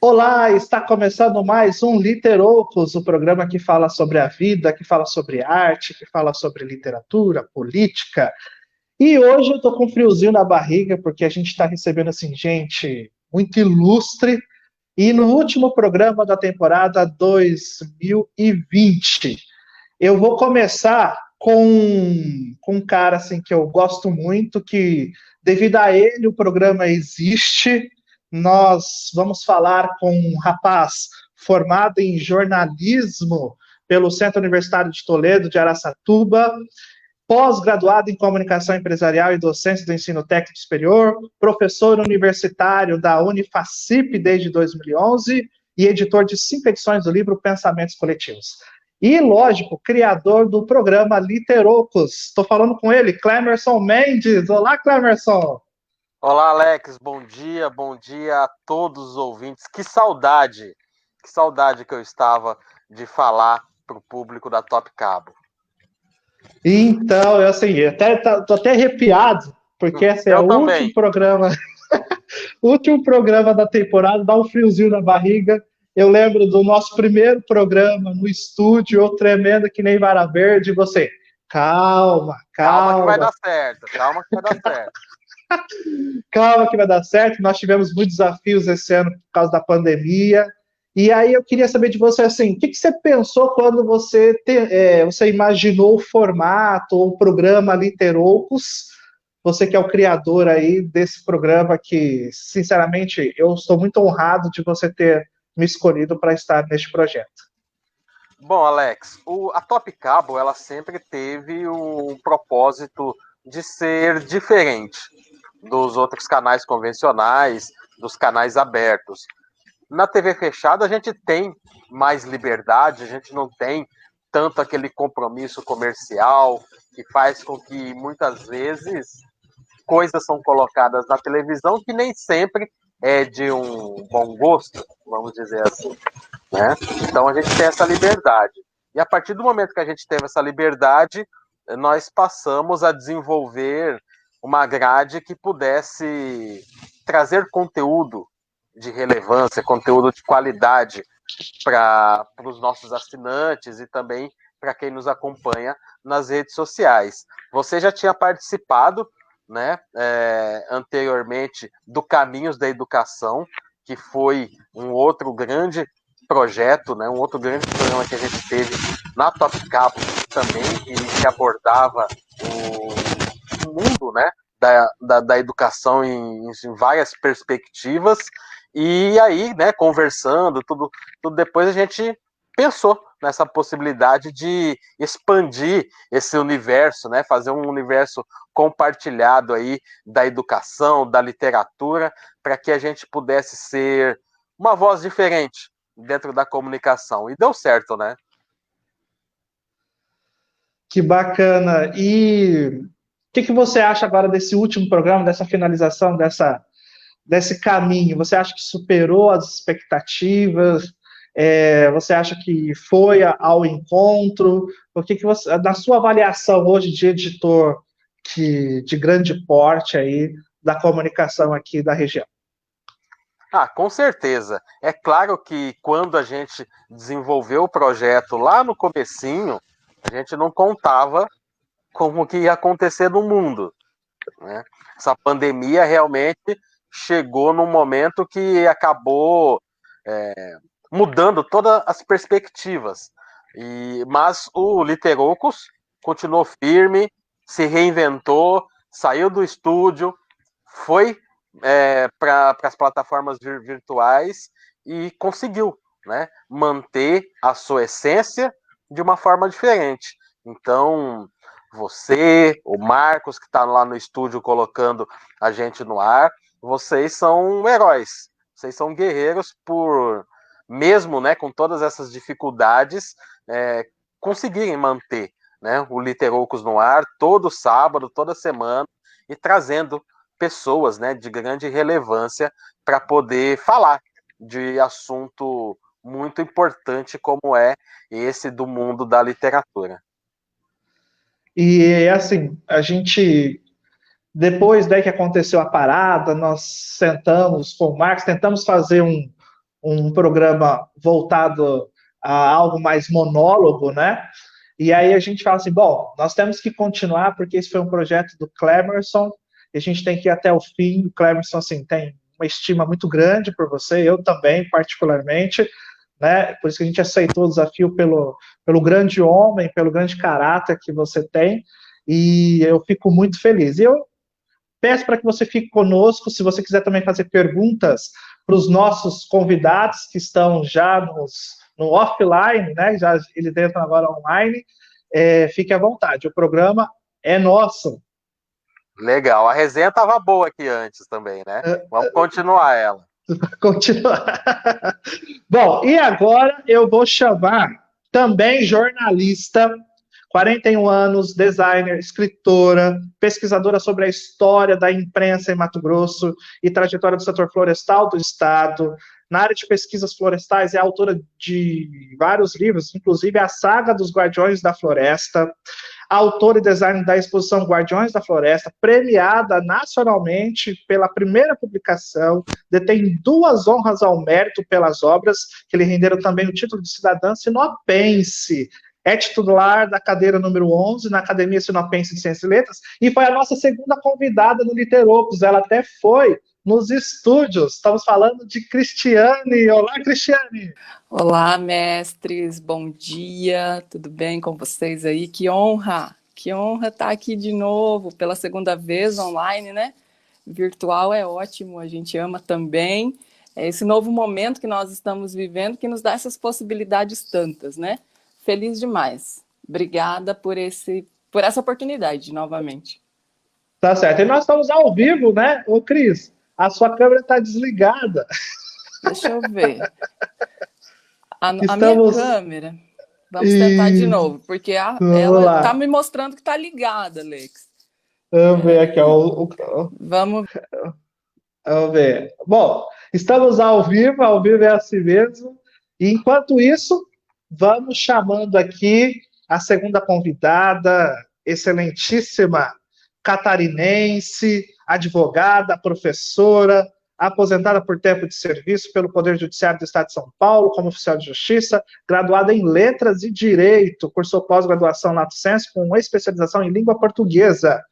Olá, está começando mais um Literoucos, o programa que fala sobre a vida, que fala sobre arte, que fala sobre literatura, política. E hoje eu estou com um friozinho na barriga, porque a gente está recebendo, assim, gente muito ilustre. E no último programa da temporada 2020, eu vou começar com um cara, assim, que eu gosto muito, que devido a ele o programa existe. Nós vamos falar com um rapaz formado em jornalismo pelo Centro Universitário de Toledo, de Araçatuba, pós-graduado em comunicação empresarial e docência do ensino técnico superior, professor universitário da Unifacip desde 2011 e editor de 5 edições do livro Pensamentos Coletivos. E, lógico, criador do programa Literoucos. Estou falando com ele, Clemerson Mendes. Olá, Clemerson. Olá, Alex, bom dia a todos os ouvintes. Que saudade que eu estava de falar para o público da Top Cabo. Então, assim, tô até arrepiado, porque esse é Eu o último também. programa, último programa da temporada, dá um friozinho na barriga. Eu lembro do nosso primeiro programa no estúdio, eu tremendo que nem vara verde, e você, calma, Calma que vai calma, dar certo, calma que vai dar certo. calma que vai dar certo. Nós tivemos muitos desafios esse ano por causa da pandemia. E aí eu queria saber de você, assim, o que você pensou quando você imaginou o formato ou o programa Literoucos? Você que é o criador aí desse programa que, sinceramente, eu estou muito honrado de você ter me escolhido para estar neste projeto. Bom, Alex, a Top Cabo ela sempre teve o propósito de ser diferente dos outros canais convencionais, dos canais abertos. Na TV fechada a gente tem mais liberdade, a gente não tem tanto aquele compromisso comercial que faz com que muitas vezes coisas são colocadas na televisão que nem sempre é de um bom gosto, vamos dizer assim, né? Então a gente tem essa liberdade. E a partir do momento que a gente teve essa liberdade, nós passamos a desenvolver uma grade que pudesse trazer conteúdo de relevância, conteúdo de qualidade para os nossos assinantes e também para quem nos acompanha nas redes sociais. Você já tinha participado, né, anteriormente do Caminhos da Educação, que foi um outro grande projeto, né, um outro grande programa que a gente teve na Top Cabo também, que abordava o mundo, né, da educação em várias perspectivas. E aí, né, conversando, tudo depois a gente pensou nessa possibilidade de expandir esse universo, né, fazer um universo compartilhado aí da educação, da literatura, para que a gente pudesse ser uma voz diferente dentro da comunicação. E deu certo, né? Que bacana. E o que você acha agora desse último programa, dessa finalização, desse caminho? Você acha que superou as expectativas? Você acha que foi ao encontro? O que você, na sua avaliação hoje de editor de grande porte aí da comunicação aqui da região? Ah, com certeza. É claro que quando a gente desenvolveu o projeto lá no comecinho, a gente não contava como que ia acontecer no mundo, né? Essa pandemia realmente chegou num momento que acabou mudando todas as perspectivas. Mas o Literoucos continuou firme, se reinventou, saiu do estúdio, foi para as plataformas virtuais e conseguiu, né, manter a sua essência de uma forma diferente. Então, você, o Marcos, que está lá no estúdio colocando a gente no ar, vocês são heróis. Vocês são guerreiros por, mesmo, né, com todas essas dificuldades, conseguirem manter, né, o Literoucos no ar todo sábado, toda semana, e trazendo pessoas, né, de grande relevância para poder falar de assunto muito importante como é esse do mundo da literatura. E assim, a gente depois daí que aconteceu a parada, nós sentamos com o Marcos, tentamos fazer um programa voltado a algo mais monólogo, né? E aí a gente fala assim, bom, nós temos que continuar porque esse foi um projeto do Clemerson, e a gente tem que ir até o fim. O Clemerson, assim, tem uma estima muito grande por você, eu também, particularmente, né? Por isso que a gente aceitou o desafio pelo grande homem, pelo grande caráter que você tem, e eu fico muito feliz. E eu peço para que você fique conosco, se você quiser também fazer perguntas para os nossos convidados que estão já no offline, né? Já eles entram agora online. Fique à vontade, o programa é nosso. Legal, a resenha estava boa aqui antes também, né? Vamos continuar ela. Continuar. Bom, e agora eu vou chamar também jornalista, 41 anos, designer, escritora, pesquisadora sobre a história da imprensa em Mato Grosso e trajetória do setor florestal do estado. Na área de pesquisas florestais, é autora de vários livros, inclusive a Saga dos Guardiões da Floresta, autora e designer da exposição Guardiões da Floresta, premiada nacionalmente pela primeira publicação, detém 2 honras ao mérito pelas obras, que lhe renderam também o título de cidadã sinopense. É titular da cadeira número 11 na Academia Sinopense de Ciências e Letras, e foi a nossa segunda convidada no Literopos. Ela até foi nos estúdios. Estamos falando de Cristiane. Olá, Cristiane! Olá, mestres, bom dia, tudo bem com vocês aí? Que honra estar aqui de novo, pela segunda vez online, né? Virtual é ótimo, a gente ama também. É esse novo momento que nós estamos vivendo que nos dá essas possibilidades tantas, né? Feliz demais. Obrigada por essa oportunidade, novamente. Tá certo. E nós estamos ao vivo, né? Ô, Cris, a sua câmera está desligada. Deixa eu ver. A minha câmera, vamos tentar de novo, porque ela está me mostrando que está ligada, Alex. Vamos ver aqui. Vamos ver. Bom, estamos ao vivo é assim mesmo. E enquanto isso, vamos chamando aqui a segunda convidada, excelentíssima catarinense, advogada, professora, aposentada por tempo de serviço pelo Poder Judiciário do Estado de São Paulo, como oficial de justiça, graduada em Letras e Direito, cursou pós-graduação Lato Sensu com especialização em língua portuguesa,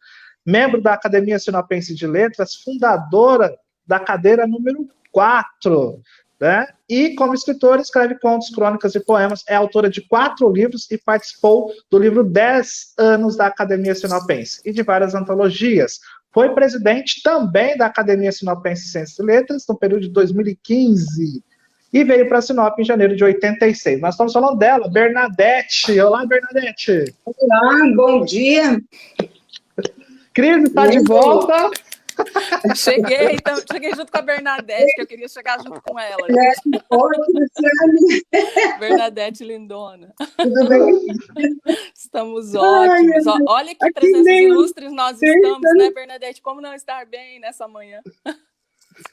membro da Academia Sinopense de Letras, fundadora da cadeira número 4, né? E como escritora, escreve contos, crônicas e poemas, é autora de 4 livros e participou do livro 10 anos da Academia Sinopense e de várias antologias. Foi presidente também da Academia Sinopense de Ciências e Letras no período de 2015 e veio para Sinop em janeiro de 86. Nós estamos falando dela, Bernadette. Olá, Bernadette. Olá, bom dia. Cris está de volta. Cheguei junto com a Bernadette, que eu queria chegar junto com ela. Oi, Cristiane. Bernadette lindona. Tudo bem? Estamos ótimos. Olha que presenças ilustres nós estamos, né, Bernadette? Como não estar bem nessa manhã?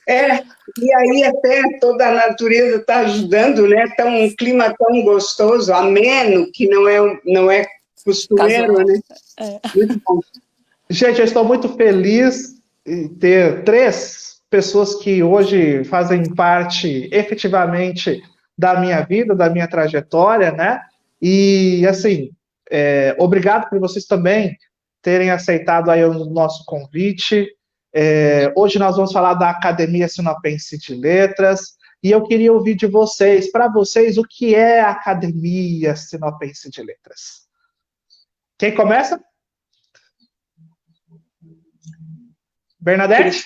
E aí até toda a natureza está ajudando, né? Tá um clima tão gostoso, ameno, que não é costumeiro, né? Muito bom. Gente, eu estou muito feliz em ter 3 pessoas que hoje fazem parte efetivamente da minha vida, da minha trajetória, né? E, assim, obrigado por vocês também terem aceitado aí o nosso convite. Hoje nós vamos falar da Academia Sinopense de Letras, e eu queria ouvir de vocês, para vocês, o que é a Academia Sinopense de Letras? Quem começa? Bernadette?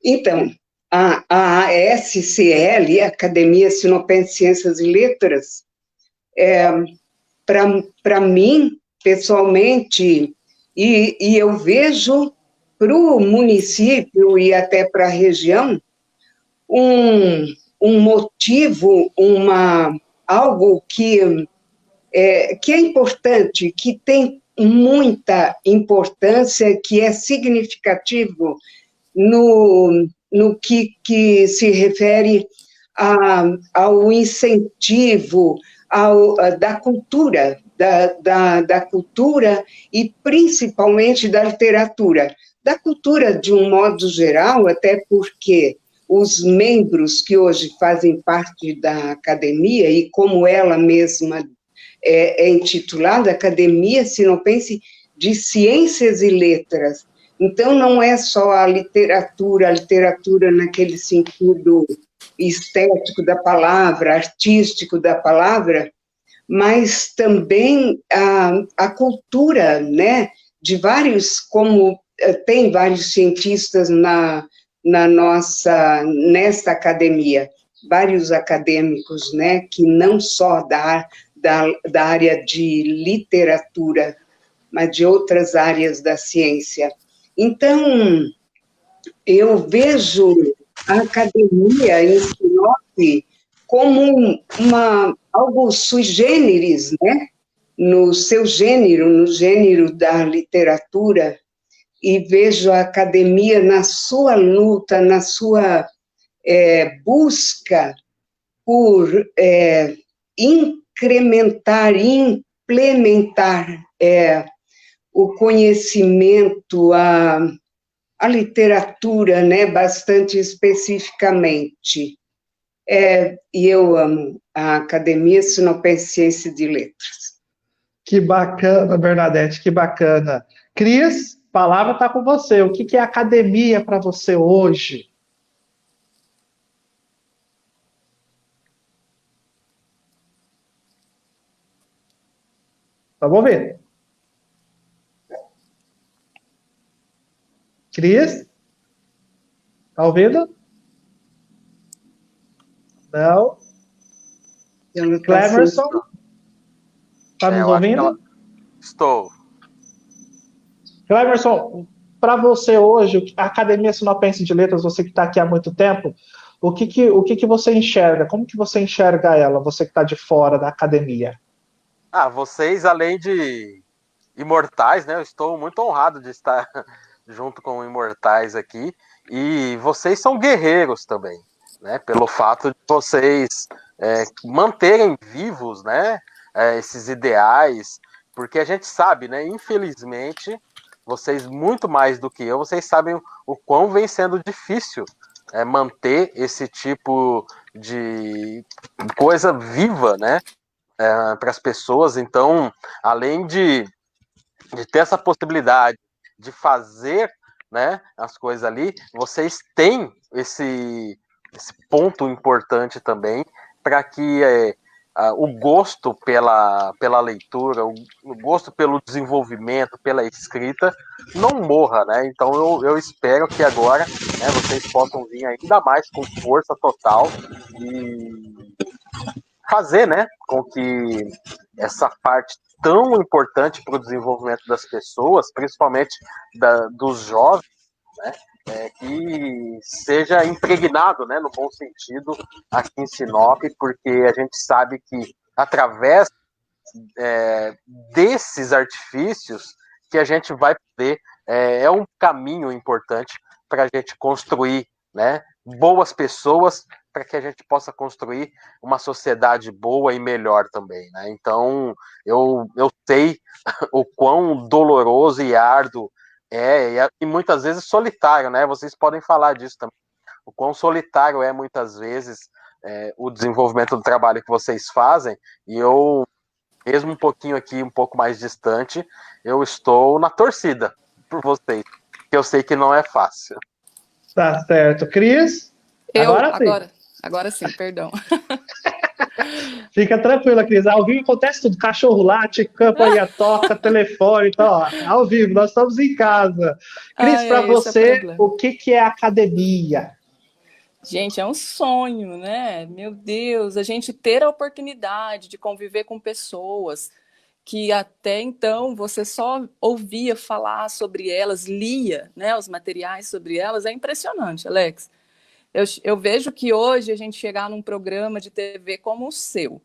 Então, a ASCL, Academia Sinopense de Ciências e Letras, para mim, pessoalmente, e eu vejo para o município e até para a região, um motivo, algo que é importante, que tem muita importância, que é significativo no que se refere ao incentivo da cultura, da cultura e principalmente da literatura. Da cultura de um modo geral, até porque os membros que hoje fazem parte da academia, e como ela mesma é intitulada Academia Sinopense de Ciências e Letras. Então, não é só a literatura naquele sentido estético da palavra, artístico da palavra, mas também a cultura, né, de vários, como tem vários cientistas nesta academia, vários acadêmicos, né, que não só da área de literatura, mas de outras áreas da ciência. Então, eu vejo a academia em Sinop como algo sui generis, né? No seu gênero, no gênero da literatura, e vejo a academia na sua luta, na sua busca por incrementar, implementar o conhecimento, a literatura, né, bastante especificamente. E eu amo a Academia Sinopense Ciência de Letras. Que bacana, Bernadette, que bacana. Cris, a palavra está com você. O que é academia para você hoje? Vamos ver. Cris? Está ouvindo? Não. Cleverson? Está nos ouvindo? Estou. Cleverson, para você hoje, a Academia Sinopense de Letras, você que está aqui há muito tempo, o que você enxerga? Como que você enxerga ela, você que está de fora da academia? Vocês, além de imortais, né? Eu estou muito honrado de estar junto com imortais aqui. E vocês são guerreiros também, né? Pelo fato de vocês manterem vivos, né? Esses ideais, porque a gente sabe, né? Infelizmente, vocês muito mais do que eu, vocês sabem o quão vem sendo difícil manter esse tipo de coisa viva, né? Para as pessoas. Então, além de ter essa possibilidade de fazer, né, as coisas ali, vocês têm esse ponto importante também para que o gosto pela leitura, o gosto pelo desenvolvimento, pela escrita, não morra, né? Então eu espero que agora, né, vocês possam vir ainda mais com força total e fazer, né, com que essa parte tão importante para o desenvolvimento das pessoas, principalmente dos jovens, né, que seja impregnado, né, no bom sentido, aqui em Sinop, porque a gente sabe que através desses artifícios que a gente vai poder, um caminho importante para a gente construir, né, boas pessoas, para que a gente possa construir uma sociedade boa e melhor também, né? Então, eu sei o quão doloroso e árduo e muitas vezes solitário, né? Vocês podem falar disso também. O quão solitário é muitas vezes o desenvolvimento do trabalho que vocês fazem, e eu, mesmo um pouquinho aqui, um pouco mais distante, eu estou na torcida por vocês, que eu sei que não é fácil. Tá certo. Cris? Agora sim, perdão. Fica tranquila, Cris. Ao vivo acontece tudo. Cachorro late, campanha toca, telefone, então, ó, ao vivo, nós estamos em casa. Cris, para você, o que é academia? Gente, é um sonho, né? Meu Deus, a gente ter a oportunidade de conviver com pessoas que até então você só ouvia falar sobre elas, lia, né, os materiais sobre elas, é impressionante, Alex. Eu vejo que hoje a gente chegar num programa de TV como o seu,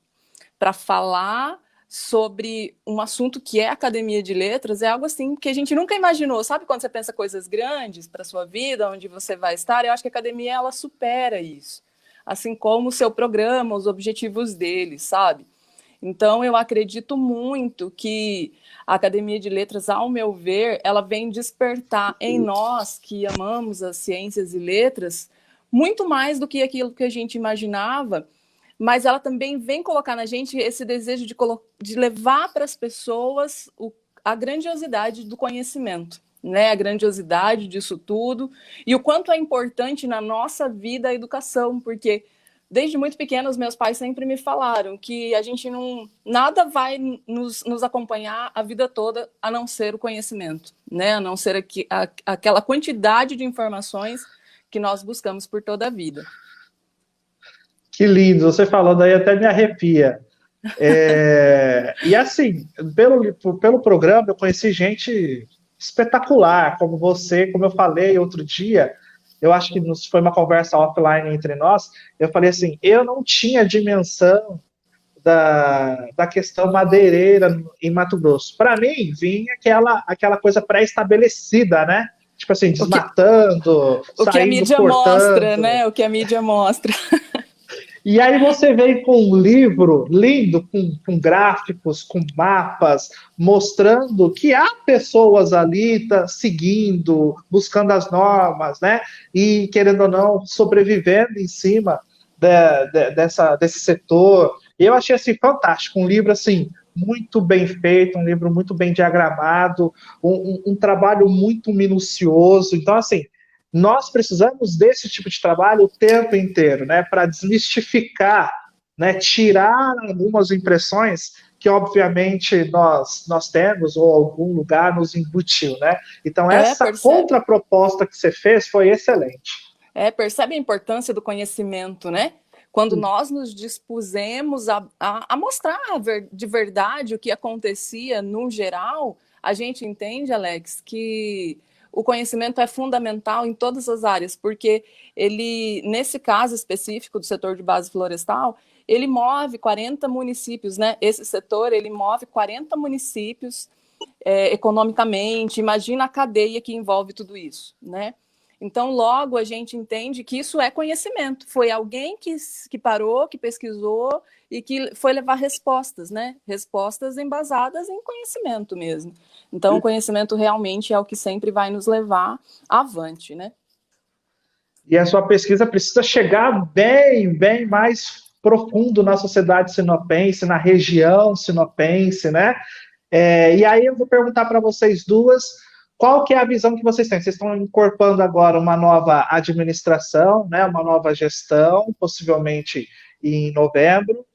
para falar sobre um assunto que é Academia de Letras, é algo assim que a gente nunca imaginou. Sabe quando você pensa coisas grandes para a sua vida, onde você vai estar? Eu acho que a Academia, ela supera isso. Assim como o seu programa, os objetivos dele, sabe? Então, eu acredito muito que a Academia de Letras, ao meu ver, ela vem despertar em nós, que amamos as ciências e letras, muito mais do que aquilo que a gente imaginava, mas ela também vem colocar na gente esse desejo de levar para as pessoas a grandiosidade do conhecimento, né? A grandiosidade disso tudo e o quanto é importante na nossa vida a educação, porque desde muito pequena os meus pais sempre me falaram que a gente nada vai nos acompanhar a vida toda a não ser o conhecimento, né? A não ser aquela quantidade de informações que nós buscamos por toda a vida. Que lindo, você falou daí até me arrepia. E assim, pelo programa eu conheci gente espetacular, como você, como eu falei outro dia, eu acho que foi uma conversa offline entre nós, eu falei assim, eu não tinha dimensão da questão madeireira em Mato Grosso. Para mim, vinha aquela coisa pré-estabelecida, né? Tipo assim, desmatando, o que a saindo, mídia cortando. mostra, né? O que a mídia mostra. E aí você vem com um livro lindo, com gráficos, com mapas, mostrando que há pessoas ali seguindo, buscando as normas, né? E, querendo ou não, sobrevivendo em cima desse setor. Eu achei assim, fantástico, um livro assim, muito bem feito, um livro muito bem diagramado, um trabalho muito minucioso. Então, assim, nós precisamos desse tipo de trabalho o tempo inteiro, né, para desmistificar, né, tirar algumas impressões que, obviamente, nós temos, ou algum lugar nos embutiu, né? Então, essa contraproposta que você fez foi excelente. Percebe a importância do conhecimento, né? Quando nós nos dispusemos a mostrar de verdade o que acontecia no geral, a gente entende, Alex, que o conhecimento é fundamental em todas as áreas, porque ele, nesse caso específico do setor de base florestal, ele move 40 municípios, né? Esse setor, ele move 40 municípios economicamente, imagina a cadeia que envolve tudo isso, né? Então, logo a gente entende que isso é conhecimento. Foi alguém que parou, que pesquisou e que foi levar respostas, né? Respostas embasadas em conhecimento mesmo. Então, o conhecimento realmente é o que sempre vai nos levar avante, né? E a sua pesquisa precisa chegar bem, bem mais profundo na sociedade sinopense, na região sinopense, né? E aí eu vou perguntar para vocês duas, qual que é a visão que vocês têm? Vocês estão incorporando agora uma nova administração, né, uma nova gestão, possivelmente em novembro,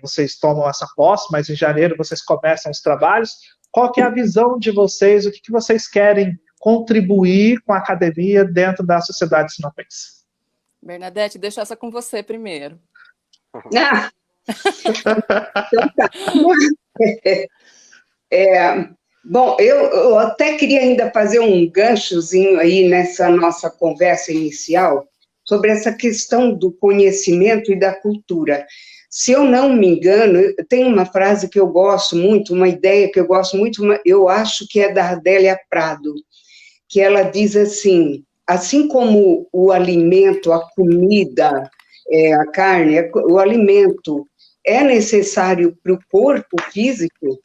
vocês tomam essa posse, mas em janeiro vocês começam os trabalhos. Qual que é a visão de vocês? O que vocês querem contribuir com a academia dentro da sociedade sinopense? Bernadette, deixa essa com você primeiro. Então, tá. Bom, eu até queria ainda fazer um ganchozinho aí nessa nossa conversa inicial sobre essa questão do conhecimento e da cultura. Se eu não me engano, tem uma frase que eu gosto muito, uma ideia que eu gosto muito, eu acho que é da Adélia Prado, que ela diz assim como o alimento, a comida, a carne, o alimento é necessário para o corpo físico,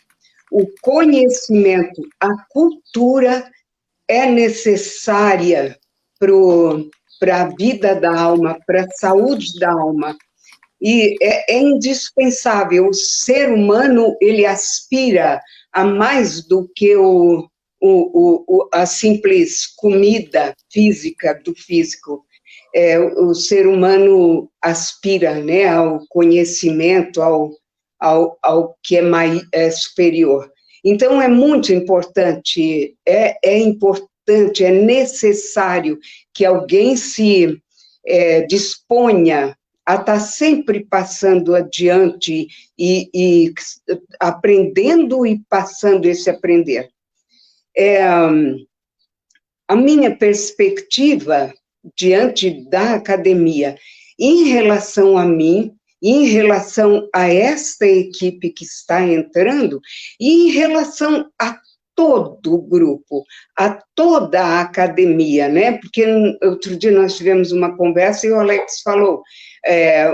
o conhecimento, a cultura é necessária para a vida da alma, para a saúde da alma. E é indispensável. O ser humano, ele aspira a mais do que a simples comida física do físico. O ser humano aspira, né, ao conhecimento, ao que é superior. Então, é muito importante, importante, é necessário que alguém se disponha a estar sempre passando adiante e aprendendo e passando esse aprender. A minha perspectiva diante da academia, em relação a mim, em relação a esta equipe que está entrando, e em relação a todo o grupo, a toda a academia, né? Porque outro dia nós tivemos uma conversa e o Alex falou,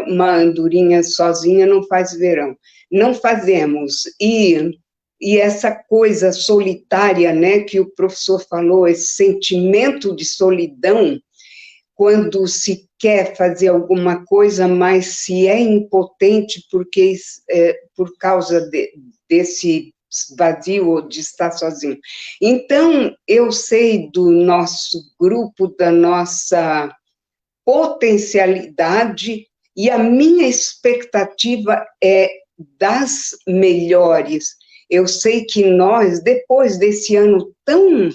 uma andorinha sozinha não faz verão. Não fazemos. E essa coisa solitária, né, que o professor falou, esse sentimento de solidão, quando se quer fazer alguma coisa, mas se é impotente porque por causa desse vazio ou de estar sozinho. Então, eu sei do nosso grupo, da nossa potencialidade, e a minha expectativa é das melhores. Eu sei que nós, depois desse ano tão,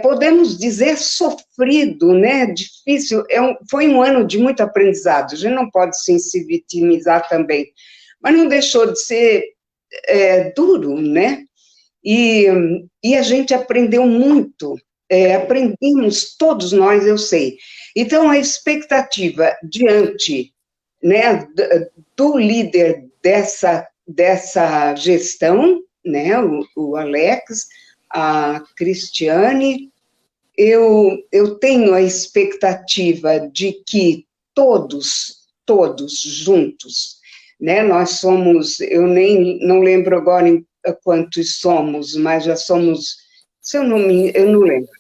podemos dizer, sofrido, né, difícil, foi um ano de muito aprendizado, a gente não pode se vitimizar também, mas não deixou de ser duro, né, e a gente aprendeu muito, aprendemos todos nós, eu sei. Então, a expectativa diante, né, do líder dessa gestão, né, o Alex, a Cristiane, eu tenho a expectativa de que todos juntos, né, nós somos, eu não lembro agora quantos somos, mas já somos, eu não lembro,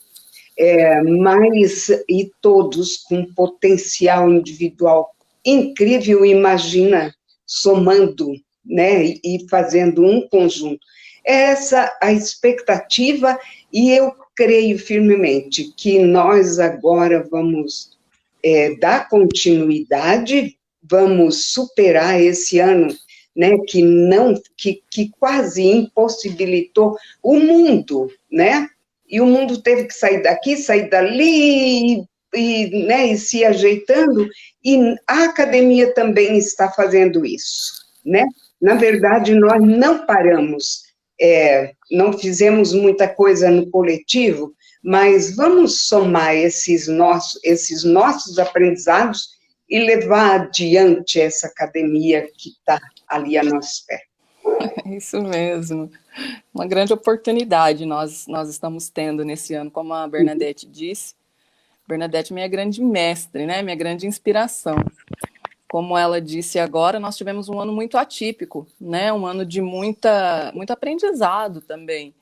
mas, e todos com potencial individual incrível, imagina, somando, né, e fazendo um conjunto. Essa a expectativa, e eu creio firmemente que nós agora vamos dar continuidade, vamos superar esse ano, né, que quase impossibilitou o mundo, né, e o mundo teve que sair daqui, sair dali, né, e se ajeitando, e a academia também está fazendo isso, né? Na verdade, nós não paramos, não fizemos muita coisa no coletivo, mas vamos somar esses nossos aprendizados e levar adiante essa academia que está ali a nosso pé. É isso mesmo. Uma grande oportunidade nós estamos tendo nesse ano, como a Bernadette disse. Bernadette é minha grande mestre, né? Minha grande inspiração. Como ela disse agora, nós tivemos um ano muito atípico, né? Um ano de muito aprendizado também.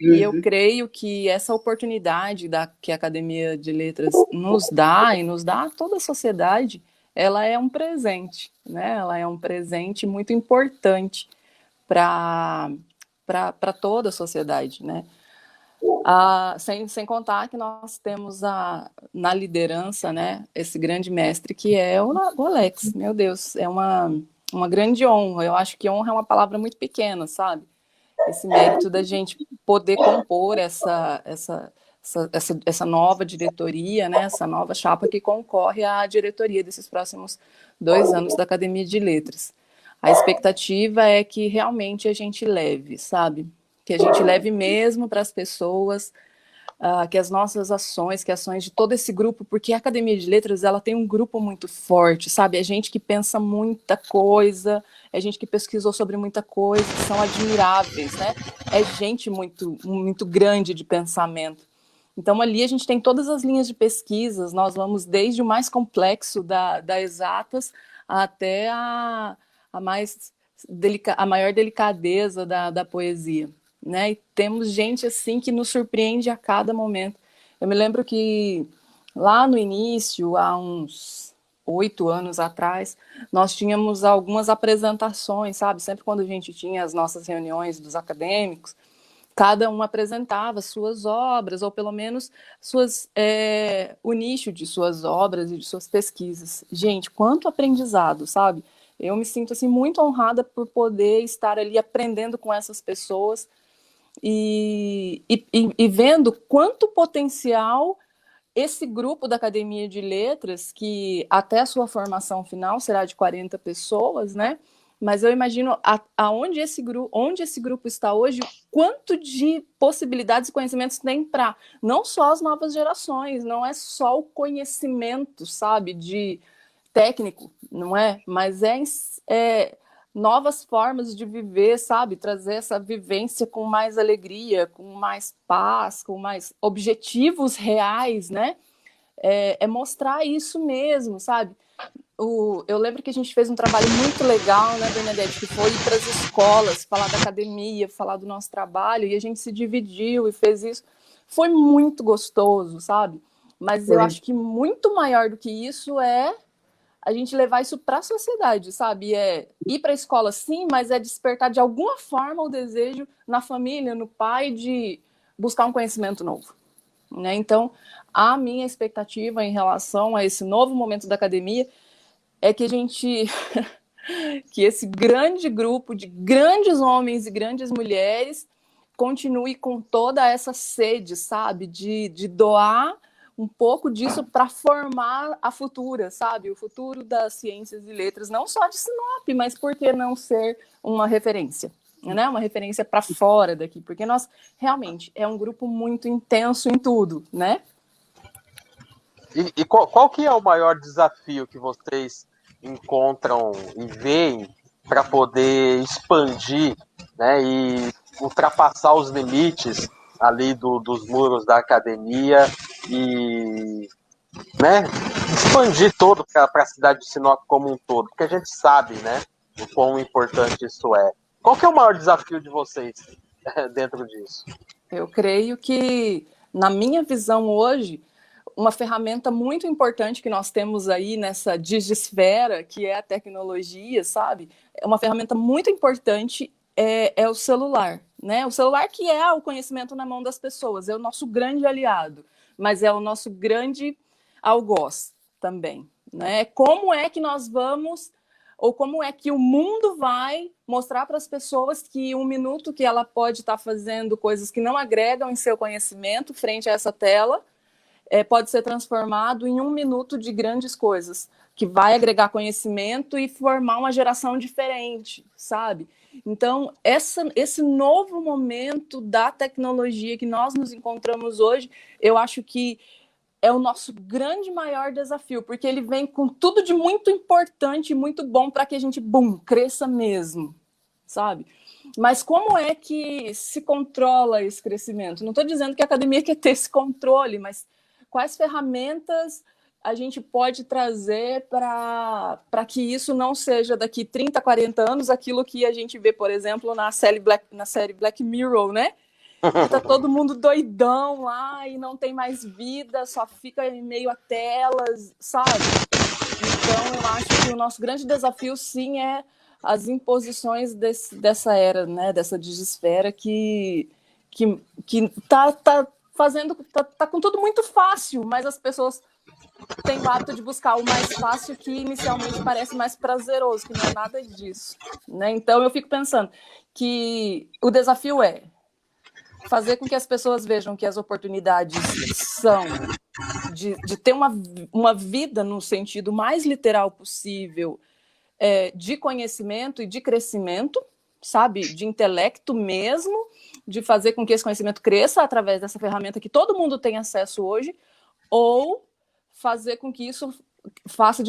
E eu creio que essa oportunidade que a Academia de Letras nos dá, e nos dá a toda a sociedade, ela é um presente, né? Ela é um presente muito importante para toda a sociedade, né? Sem contar que nós temos na liderança, né, esse grande mestre que é o Alex. Meu Deus, é uma grande honra. Eu acho que honra é uma palavra muito pequena, sabe? Esse mérito da gente poder compor essa nova diretoria, né, essa nova chapa que concorre à diretoria desses próximos 2 anos da Academia de Letras. A expectativa é que realmente a gente leve, sabe? Que a gente leve mesmo para as pessoas, que as nossas ações, que ações de todo esse grupo, porque a Academia de Letras, ela tem um grupo muito forte, sabe? É gente que pensa muita coisa, é gente que pesquisou sobre muita coisa, que são admiráveis, né? É gente muito, muito grande de pensamento. Então, ali a gente tem todas as linhas de pesquisas, nós vamos desde o mais complexo da exatas até a maior delicadeza da poesia. Né? E temos gente assim que nos surpreende a cada momento. Eu me lembro que lá no início, há uns 8 anos atrás, nós tínhamos algumas apresentações, sabe? Sempre quando a gente tinha as nossas reuniões dos acadêmicos, cada um apresentava suas obras, ou pelo menos o nicho de suas obras e de suas pesquisas. Gente, quanto aprendizado, sabe? Eu me sinto assim, muito honrada por poder estar ali aprendendo com essas pessoas, e vendo quanto potencial esse grupo da Academia de Letras, que até a sua formação final será de 40 pessoas, né? Mas eu imagino onde esse grupo está hoje, quanto de possibilidades e conhecimentos tem para não só as novas gerações, não é só o conhecimento, sabe, de técnico, não é? Mas novas formas de viver, sabe? Trazer essa vivência com mais alegria, com mais paz, com mais objetivos reais, né? Mostrar isso mesmo, sabe? Eu lembro que a gente fez um trabalho muito legal, né, Bernadette, que foi ir para as escolas, falar da academia, falar do nosso trabalho, e a gente se dividiu e fez isso. Foi muito gostoso, sabe? Mas eu acho que muito maior do que isso é a gente levar isso para a sociedade, sabe? É ir para a escola, sim, mas é despertar de alguma forma o desejo na família, no pai, de buscar um conhecimento novo, né? Então, a minha expectativa em relação a esse novo momento da academia é que a gente... que esse grande grupo de grandes homens e grandes mulheres continue com toda essa sede, sabe? De doar um pouco disso para formar a futura, sabe? O futuro das ciências e letras, não só de Sinop, mas por que não ser uma referência, né? Uma referência para fora daqui, porque nós realmente é um grupo muito intenso em tudo, né? E qual que é o maior desafio que vocês encontram e veem para poder expandir, né, e ultrapassar os limites ali dos muros da academia e, né, expandir todo para a cidade de Sinop como um todo, porque a gente sabe, né, o quão importante isso é. Qual que é o maior desafio de vocês dentro disso? Eu creio que, na minha visão hoje, uma ferramenta muito importante que nós temos aí nessa digisfera, que é a tecnologia, sabe? É uma ferramenta muito importante, é o celular, né? O celular que é o conhecimento na mão das pessoas, é o nosso grande aliado, mas é o nosso grande algoz também, né? Como é que nós vamos, ou como é que o mundo vai mostrar para as pessoas que um minuto que ela pode estar fazendo coisas que não agregam em seu conhecimento frente a essa tela, pode ser transformado em um minuto de grandes coisas, que vai agregar conhecimento e formar uma geração diferente, sabe? Então, esse novo momento da tecnologia que nós nos encontramos hoje, eu acho que é o nosso grande maior desafio, porque ele vem com tudo de muito importante e muito bom para que a gente, cresça mesmo, sabe? Mas como é que se controla esse crescimento? Não estou dizendo que a academia quer ter esse controle, mas quais ferramentas a gente pode trazer para que isso não seja daqui 30, 40 anos aquilo que a gente vê, por exemplo, na série Black Mirror, né? Que tá todo mundo doidão lá e não tem mais vida, só fica em meio a telas, sabe? Então, eu acho que o nosso grande desafio, sim, é as imposições dessa era, né? Dessa digisfera que tá fazendo, tá com tudo muito fácil, mas as pessoas têm o hábito de buscar o mais fácil, que inicialmente parece mais prazeroso, que não é nada disso, né? Então eu fico pensando que o desafio é fazer com que as pessoas vejam que as oportunidades são de ter uma vida no sentido mais literal possível, de conhecimento e de crescimento, sabe? De intelecto mesmo, de fazer com que esse conhecimento cresça através dessa ferramenta que todo mundo tem acesso hoje, ou fazer com que isso faça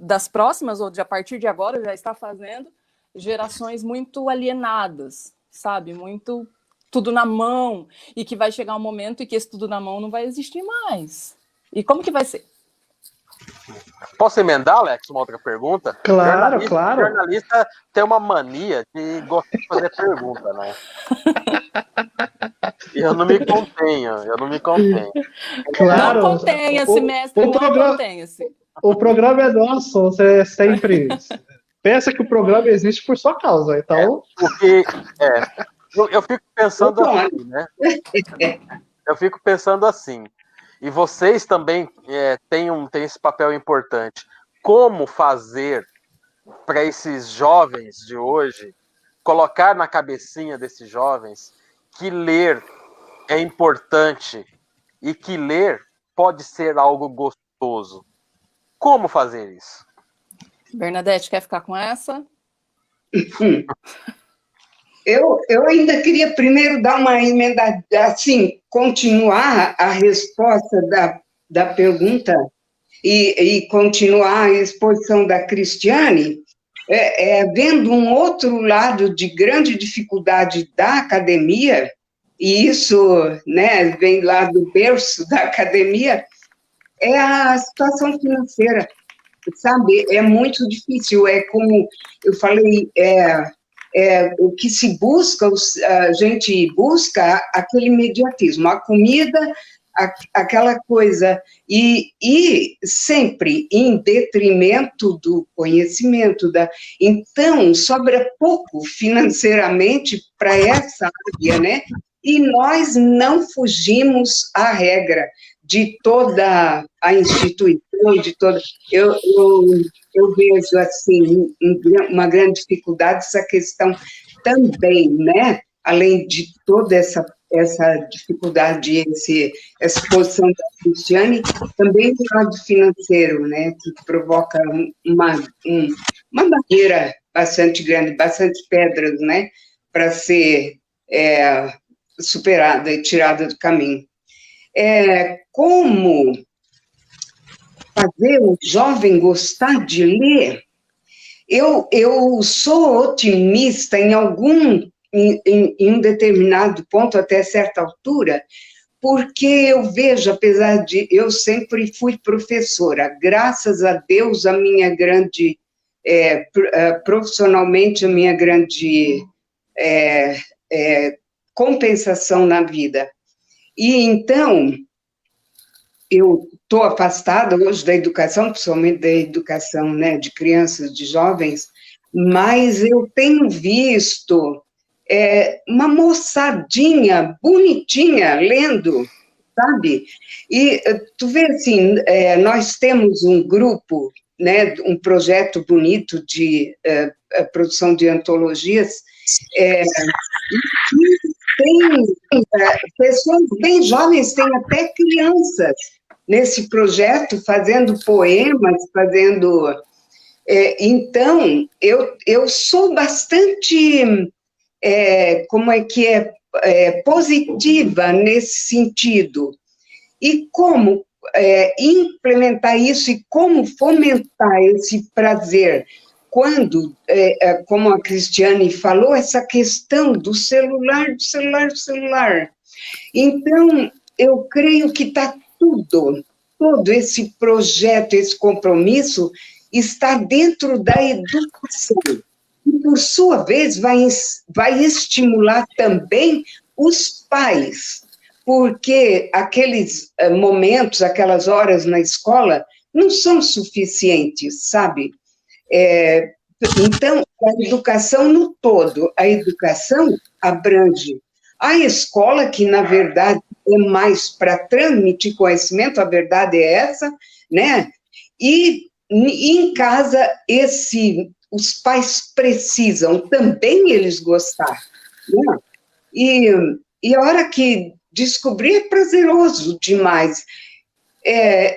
das próximas, ou de a partir de agora, já está fazendo, gerações muito alienadas, sabe? Muito tudo na mão, e que vai chegar um momento em que esse tudo na mão não vai existir mais. E como que vai ser? Posso emendar, Alex, uma outra pergunta? Claro. Jornalista tem uma mania de gostar de fazer pergunta, né? E eu não me contenho. Claro. Não contenha-se, mestre, não contenha-se. O programa é nosso, você sempre pensa que o programa existe por sua causa, então... Eu fico pensando assim, né? Eu fico pensando assim, e vocês também têm esse papel importante. Como fazer para esses jovens de hoje, colocar na cabecinha desses jovens que ler é importante e que ler pode ser algo gostoso? Como fazer isso? Bernadette, quer ficar com essa? Eu ainda queria primeiro dar uma emenda, assim, continuar a resposta da pergunta e continuar a exposição da Cristiane, vendo um outro lado de grande dificuldade da academia, e isso, né, vem lá do berço da academia, é a situação financeira, sabe? É muito difícil, como eu falei, o que se busca, a gente busca aquele imediatismo. A comida aquela coisa, e sempre em detrimento do conhecimento. Então, sobra pouco financeiramente para essa área, né? E nós não fugimos à regra de toda a instituição, de toda... Eu vejo, assim, uma grande dificuldade essa questão também, né? Além de toda essa dificuldade, essa posição da Cristiane, também do lado financeiro, né? Que provoca uma barreira bastante grande, bastante pedras, né? Para ser superada e tirada do caminho. Como fazer o jovem gostar de ler? Eu sou otimista em um determinado ponto, até certa altura, porque eu vejo, apesar de eu sempre fui professora, graças a Deus, a minha grande, profissionalmente, a minha grande compensação na vida. E então, eu estou afastada hoje da educação, principalmente da educação, né, de crianças, de jovens, mas eu tenho visto uma moçadinha bonitinha lendo, sabe? E tu vê assim, nós temos um grupo, né, um projeto bonito de produção de antologias, tem pessoas bem jovens, tem até crianças nesse projeto, fazendo poemas, fazendo... então, eu sou bastante, positiva nesse sentido. E como implementar isso e como fomentar esse prazer quando, como a Cristiane falou, essa questão do celular. Então, eu creio que está todo esse projeto, esse compromisso, está dentro da educação. E, por sua vez, vai estimular também os pais, porque aqueles momentos, aquelas horas na escola, não são suficientes, sabe? Então, a educação no todo, a educação abrange a escola, que, na verdade, é mais para transmitir conhecimento, a verdade é essa, né? E em casa, os pais precisam também eles gostar, né? E a hora que descobrir é prazeroso demais.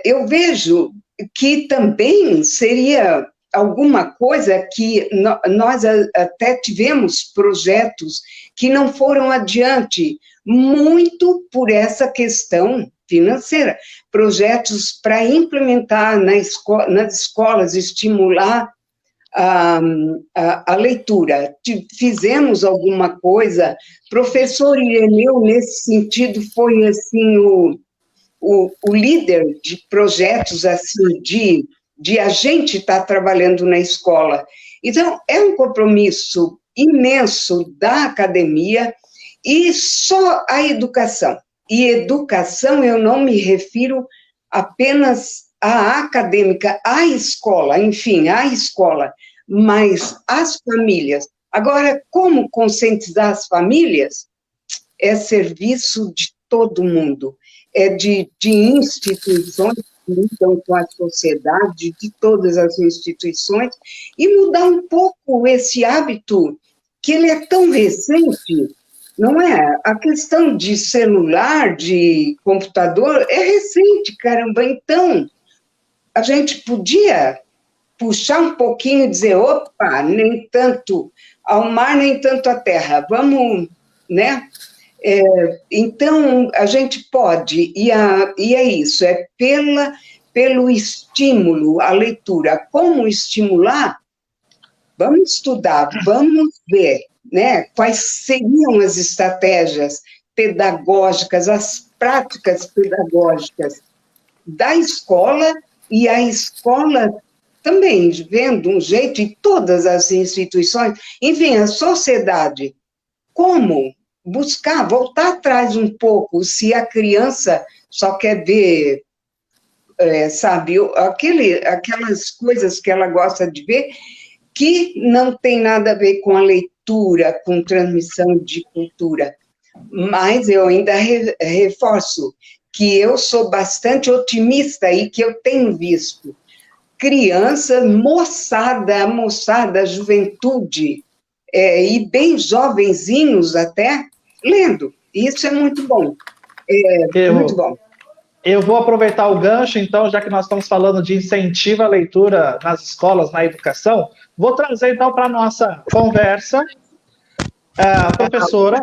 Eu vejo que também seria alguma coisa que nós até tivemos projetos que não foram adiante, muito por essa questão financeira, projetos para implementar nas escolas, estimular a leitura. Fizemos alguma coisa, professor Ireneu, nesse sentido, foi assim, o líder de projetos assim, de a gente estar trabalhando na escola. Então, é um compromisso imenso da academia e só a educação. E educação, eu não me refiro apenas à acadêmica, à escola, enfim, à escola, mas às famílias. Agora, como conscientizar as famílias? É serviço de todo mundo, é de instituições que lidam com a sociedade, de todas as instituições, e mudar um pouco esse hábito, que ele é tão recente, não é? A questão de celular, de computador, é recente, caramba. Então, a gente podia puxar um pouquinho e dizer, opa, nem tanto ao mar, nem tanto à terra, vamos, né? Então, a gente pode, e é isso, pelo estímulo à leitura. Como estimular? Vamos estudar, vamos ver, né, quais seriam as estratégias pedagógicas, as práticas pedagógicas da escola, e a escola também vendo um jeito, e todas as instituições, enfim, a sociedade, como buscar, voltar atrás um pouco, se a criança só quer ver, sabe, aquelas coisas que ela gosta de ver, que não tem nada a ver com a leitura, com transmissão de cultura. Mas eu ainda reforço que eu sou bastante otimista e que eu tenho visto crianças, moçada, juventude, e bem jovenzinhos até, lendo. Isso é muito bom. Muito bom. Eu vou aproveitar o gancho, então, já que nós estamos falando de incentivo à leitura nas escolas, na educação, vou trazer, então, para a nossa conversa a professora,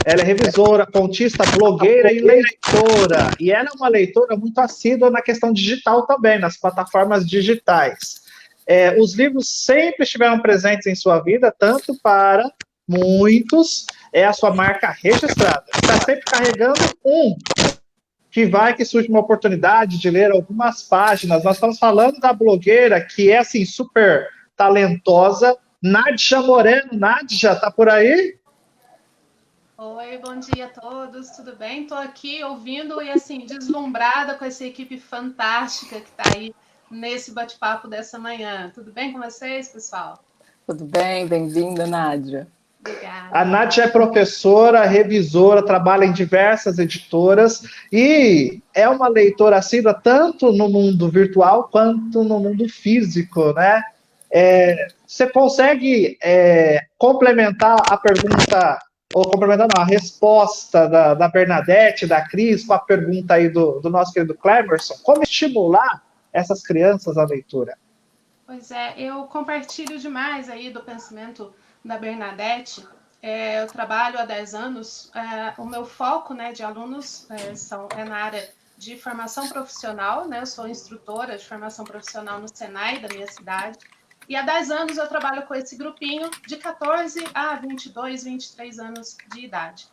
ela é revisora, contista, blogueira e leitora. E ela é uma leitora muito assídua na questão digital também, nas plataformas digitais. Os livros sempre estiveram presentes em sua vida, tanto para muitos, é a sua marca registrada. Está sempre carregando que surge uma oportunidade de ler algumas páginas. Nós estamos falando da blogueira que é, assim, super talentosa, Nádia Moreno. Nádia, tá por aí? Oi, bom dia a todos, tudo bem? Estou aqui ouvindo e, assim, deslumbrada com essa equipe fantástica que está aí nesse bate-papo dessa manhã. Tudo bem com vocês, pessoal? Tudo bem, bem-vinda, Nádia. Obrigada. A Nádia é professora, revisora, trabalha em diversas editoras e é uma leitora assídua tanto no mundo virtual quanto no mundo físico, né? Você consegue complementar a pergunta, ou complementar não, a resposta da Bernadette, da Cris, com a pergunta aí do nosso querido Clemerson? Como estimular essas crianças à leitura? Pois é, eu compartilho demais aí do pensamento da Bernadette. Eu trabalho há 10 anos, o meu foco, né, de alunos é na área de formação profissional, né? Eu sou instrutora de formação profissional no Senai da minha cidade, e há 10 anos eu trabalho com esse grupinho de 14 a 22, 23 anos de idade.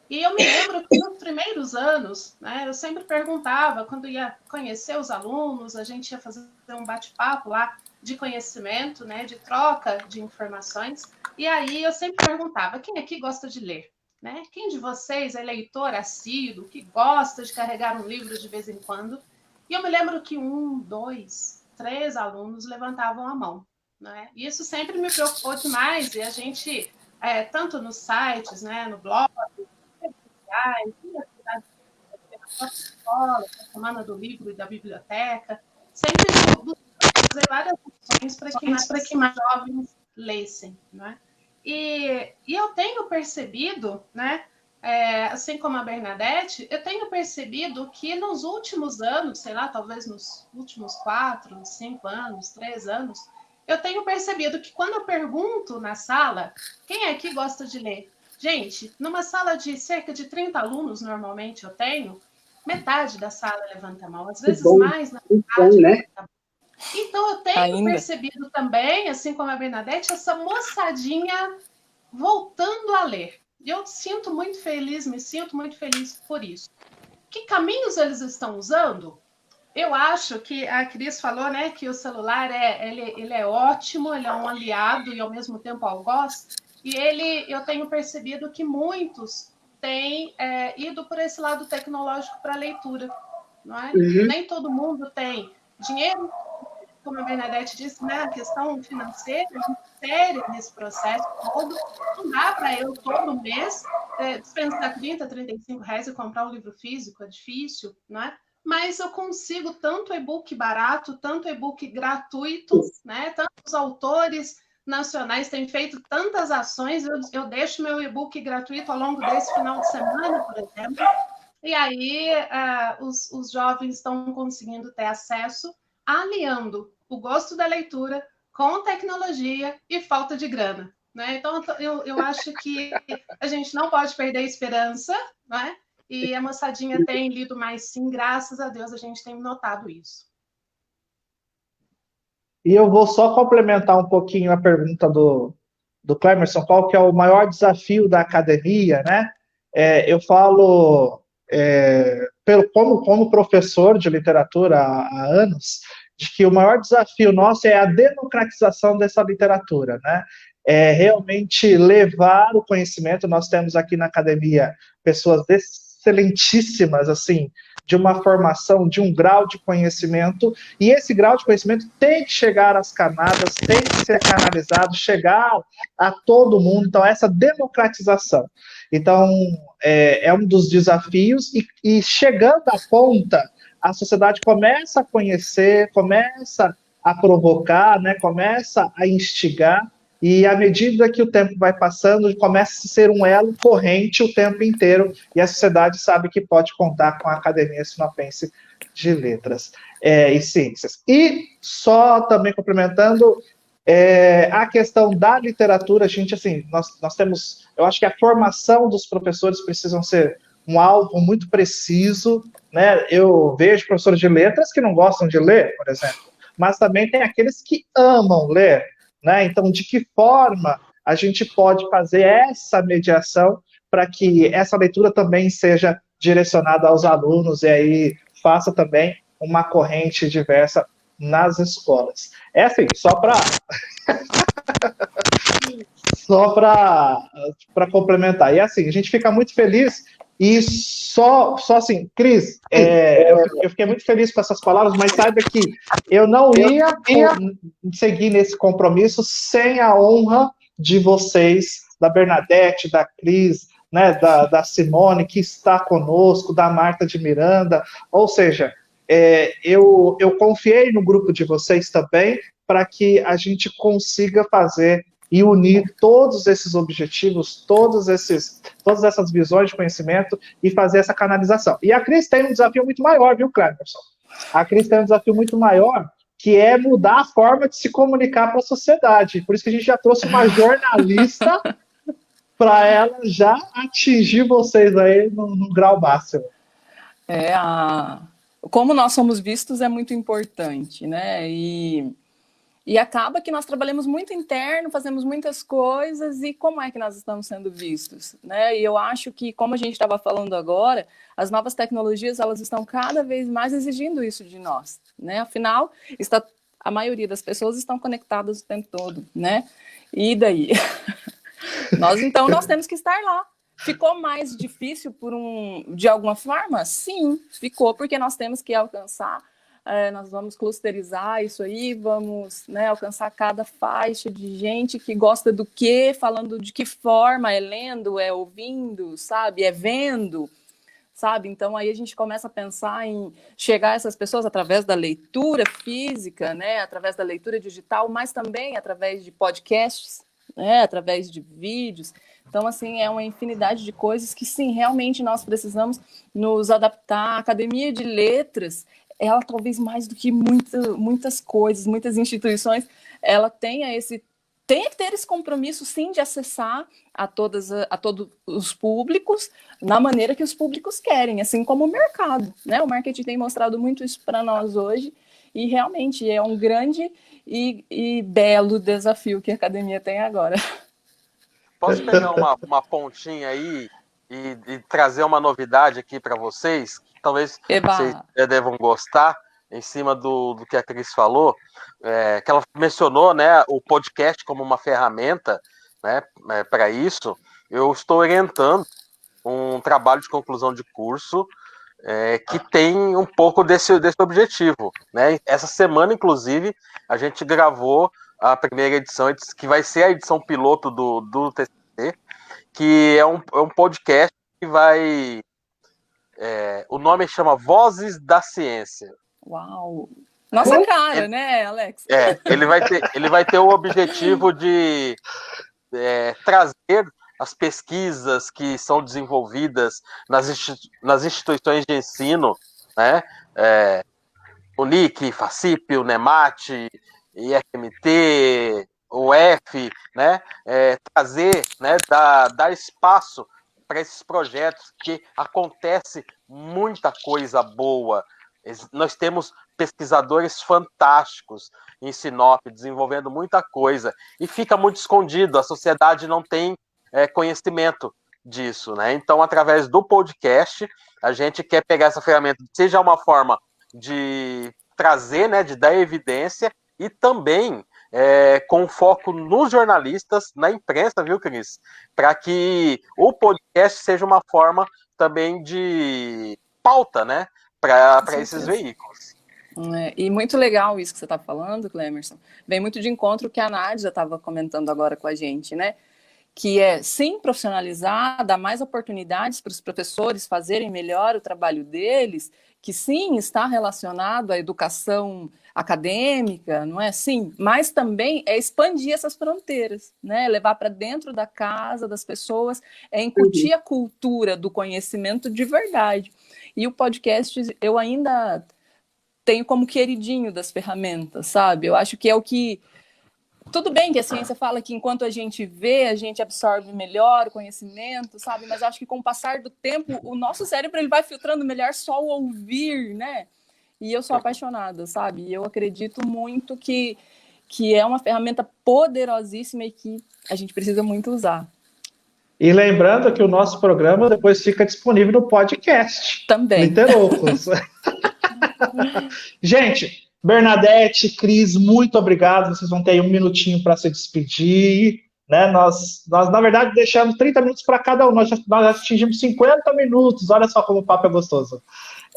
E eu me lembro que nos primeiros anos, né, eu sempre perguntava, quando ia conhecer os alunos, a gente ia fazer um bate-papo lá de conhecimento, né, de troca de informações, e aí eu sempre perguntava, quem aqui gosta de ler? Né? Quem de vocês é leitor assíduo, que gosta de carregar um livro de vez em quando? E eu me lembro que 1, 2, 3 alunos levantavam a mão. Né? E isso sempre me preocupou demais, e a gente, tanto nos sites, né, no blog, nas redes sociais, na escola, na Semana do Livro e da Biblioteca, sempre fazer várias ações para que mais jovens lessem. Né? E eu tenho percebido, né, assim como a Bernadette, eu tenho percebido que nos últimos anos, sei lá, talvez nos últimos 4, 5 anos, 3 anos, eu tenho percebido que quando eu pergunto na sala, quem aqui gosta de ler? Gente, numa sala de cerca de 30 alunos, normalmente eu tenho, metade da sala levanta a mão, às vezes mais na metade, né? Então, eu tenho percebido também, assim como a Bernadette, essa moçadinha voltando a ler. E eu me sinto muito feliz por isso. Que caminhos eles estão usando? Eu acho que a Cris falou, né, que o celular ele é ótimo, ele é um aliado e ao mesmo tempo algoz. E eu tenho percebido que muitos têm ido por esse lado tecnológico para a leitura. Não é? Uhum. Nem todo mundo tem dinheiro, como a Bernadette disse, né, a questão financeira é muito séria nesse processo todo. Não dá para eu, todo mês, dispensar 30, 35 reais e comprar um livro físico, é difícil, não é? Mas eu consigo tanto e-book barato, tanto e-book gratuito, né? Tantos autores nacionais têm feito tantas ações, eu deixo meu e-book gratuito ao longo desse final de semana, por exemplo, e aí os jovens estão conseguindo ter acesso, aliando o gosto da leitura com tecnologia e falta de grana. Né? Então, eu acho que a gente não pode perder a esperança, né? E a moçadinha tem lido mais sim, graças a Deus a gente tem notado isso. E eu vou só complementar um pouquinho a pergunta do Clemerson, qual que é o maior desafio da academia, né? Eu falo, como professor de literatura há anos, de que o maior desafio nosso é a democratização dessa literatura, né? Realmente levar o conhecimento. Nós temos aqui na academia pessoas excelentíssimas, assim, de uma formação, de um grau de conhecimento, e esse grau de conhecimento tem que chegar às camadas, tem que ser canalizado, chegar a todo mundo, então essa democratização. Então, é um dos desafios, e chegando à ponta, a sociedade começa a conhecer, começa a provocar, né, começa a instigar, e à medida que o tempo vai passando, começa a ser um elo corrente o tempo inteiro, e a sociedade sabe que pode contar com a Academia Sinopense de Letras e Ciências. E só também complementando, a questão da literatura, gente, assim, nós temos, eu acho que a formação dos professores precisam ser um alvo muito preciso, né? Eu vejo professores de letras que não gostam de ler, por exemplo, mas também tem aqueles que amam ler, né? Então, de que forma a gente pode fazer essa mediação para que essa leitura também seja direcionada aos alunos e aí faça também uma corrente diversa nas escolas. É assim, só para complementar. E assim, a gente fica muito feliz e só assim, Cris, eu fiquei muito feliz com essas palavras, mas saiba que eu não ia seguir nesse compromisso sem a honra de vocês, da Bernadette, da Cris, né, da Simone, que está conosco, da Marta de Miranda, ou seja, eu confiei no grupo de vocês também, para que a gente consiga fazer e unir todos esses objetivos, todas essas visões de conhecimento e fazer essa canalização. E a Cris tem um desafio muito maior, viu, Clemerson? A Cris tem um desafio muito maior, que é mudar a forma de se comunicar para a sociedade. Por isso que a gente já trouxe uma jornalista para ela já atingir vocês aí no grau máximo. Como nós somos vistos é muito importante, né? E acaba que nós trabalhamos muito interno, fazemos muitas coisas, e como é que nós estamos sendo vistos, né? E eu acho que, como a gente estava falando agora, as novas tecnologias, elas estão cada vez mais exigindo isso de nós, né? Afinal, a maioria das pessoas estão conectadas o tempo todo, né? E daí? Nós temos que estar lá. Ficou mais difícil de alguma forma? Sim, ficou, porque nós temos que alcançar, nós vamos clusterizar isso aí, vamos, né, alcançar cada faixa de gente que gosta do quê, falando de que forma, é lendo, é ouvindo, sabe, é vendo, sabe? Então aí a gente começa a pensar em chegar a essas pessoas através da leitura física, né, através da leitura digital, mas também através de podcasts, né, através de vídeos. Então, assim, é uma infinidade de coisas que, sim, realmente nós precisamos nos adaptar. A Academia de Letras, ela talvez mais do que muitas coisas, muitas instituições, ela tem que ter esse compromisso, sim, de acessar a todos os públicos na maneira que os públicos querem, assim como o mercado, né? O marketing tem mostrado muito isso para nós hoje, e realmente é um grande e belo desafio que a academia tem agora. Posso pegar uma pontinha aí e trazer uma novidade aqui para vocês? Talvez vocês devam gostar, em cima do que a Cris falou, que ela mencionou, né, o podcast como uma ferramenta, né, para isso. Eu estou orientando um trabalho de conclusão de curso que tem um pouco desse objetivo, né? Essa semana, inclusive, a gente gravou a primeira edição, que vai ser a edição piloto do TCC, que é um podcast que vai... o nome chama Vozes da Ciência. Uau! Nossa cara, né, Alex? Ele vai ter o objetivo de trazer as pesquisas que são desenvolvidas nas instituições de ensino, né? Unic, FACIP, o NEMAT, IFMT, o F, né? Trazer, né? Dar espaço para esses projetos, que acontece muita coisa boa. Nós temos pesquisadores fantásticos em Sinop, desenvolvendo muita coisa, e fica muito escondido, a sociedade não tem conhecimento disso, né? Então, através do podcast, a gente quer pegar essa ferramenta, seja uma forma de trazer, né, de dar evidência, e também com foco nos jornalistas, na imprensa, viu, Cris? Para que o podcast seja uma forma também de pauta, né, para esses veículos. E muito legal isso que você está falando, Clemerson. Vem muito de encontro o que a Nádia estava comentando agora com a gente, né? Que é, sim, profissionalizar, dar mais oportunidades para os professores fazerem melhor o trabalho deles, que sim, está relacionado à educação acadêmica, não é? Sim, mas também é expandir essas fronteiras, né? Levar para dentro da casa das pessoas, é incutir a cultura do conhecimento de verdade. E o podcast, eu ainda tenho como queridinho das ferramentas, sabe? Eu acho que é o que... Tudo bem que a ciência fala que enquanto a gente vê, a gente absorve melhor o conhecimento, sabe? Mas acho que com o passar do tempo, o nosso cérebro ele vai filtrando melhor só o ouvir, né? E eu sou apaixonada, sabe? E eu acredito muito que é uma ferramenta poderosíssima e que a gente precisa muito usar. E lembrando que o nosso programa depois fica disponível no podcast. Também. Literocos. Gente, Bernadette, Cris, muito obrigado. Vocês vão ter aí um minutinho para se despedir. Né? Nós, na verdade, deixamos 30 minutos para cada um. Nós atingimos 50 minutos. Olha só como o papo é gostoso.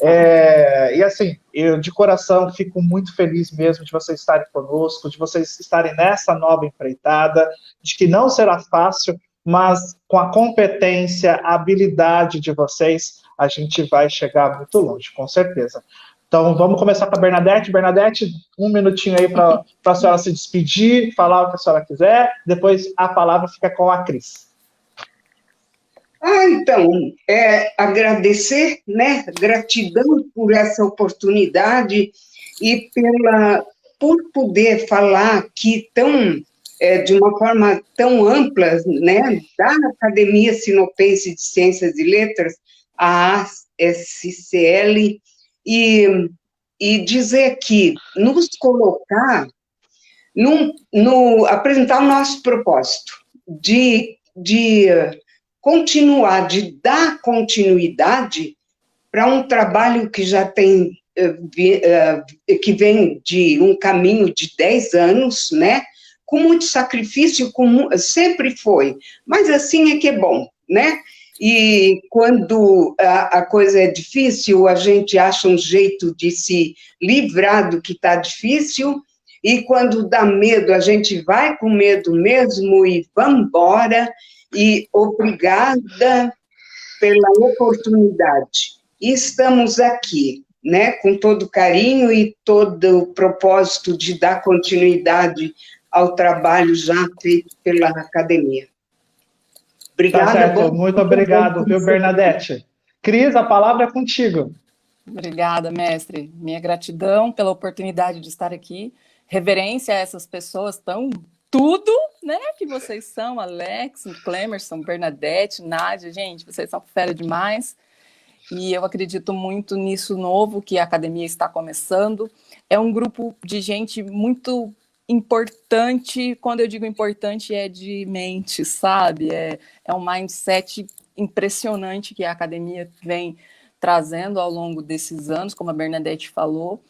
E assim, eu de coração fico muito feliz mesmo de vocês estarem conosco, de vocês estarem nessa nova empreitada, de que não será fácil, mas com a competência, a habilidade de vocês, a gente vai chegar muito longe, com certeza. Então, vamos começar com a Bernadette. Bernadette, um minutinho aí para a senhora se despedir, falar o que a senhora quiser, depois a palavra fica com a Cris. Então, agradecer, né? Gratidão por essa oportunidade e por poder falar aqui de uma forma tão ampla, né? Da Academia Sinopense de Ciências e Letras, a ASCL, e dizer que nos colocar, apresentar o nosso propósito de continuar, de dar continuidade para um trabalho que já tem, que vem de um caminho de 10 anos, né? Com muito sacrifício, sempre foi, mas assim é que é bom, né? E quando a coisa é difícil, a gente acha um jeito de se livrar do que está difícil, e quando dá medo, a gente vai com medo mesmo e vamos embora. E obrigada pela oportunidade. E estamos aqui, né, com todo carinho e todo o propósito de dar continuidade ao trabalho já feito pela academia. Obrigada. Tá certo, muito obrigado, viu, Bernadette? Cris, a palavra é contigo. Obrigada, mestre. Minha gratidão pela oportunidade de estar aqui. Reverência a essas pessoas tão tudo, né, que vocês são, Alex, Clemerson, Bernadette, Nádia, gente, vocês são fera demais, e eu acredito muito nisso novo que a academia está começando. É um grupo de gente muito importante, quando eu digo importante é de mente, sabe, é um mindset impressionante que a academia vem trazendo ao longo desses anos, como a Bernadette falou,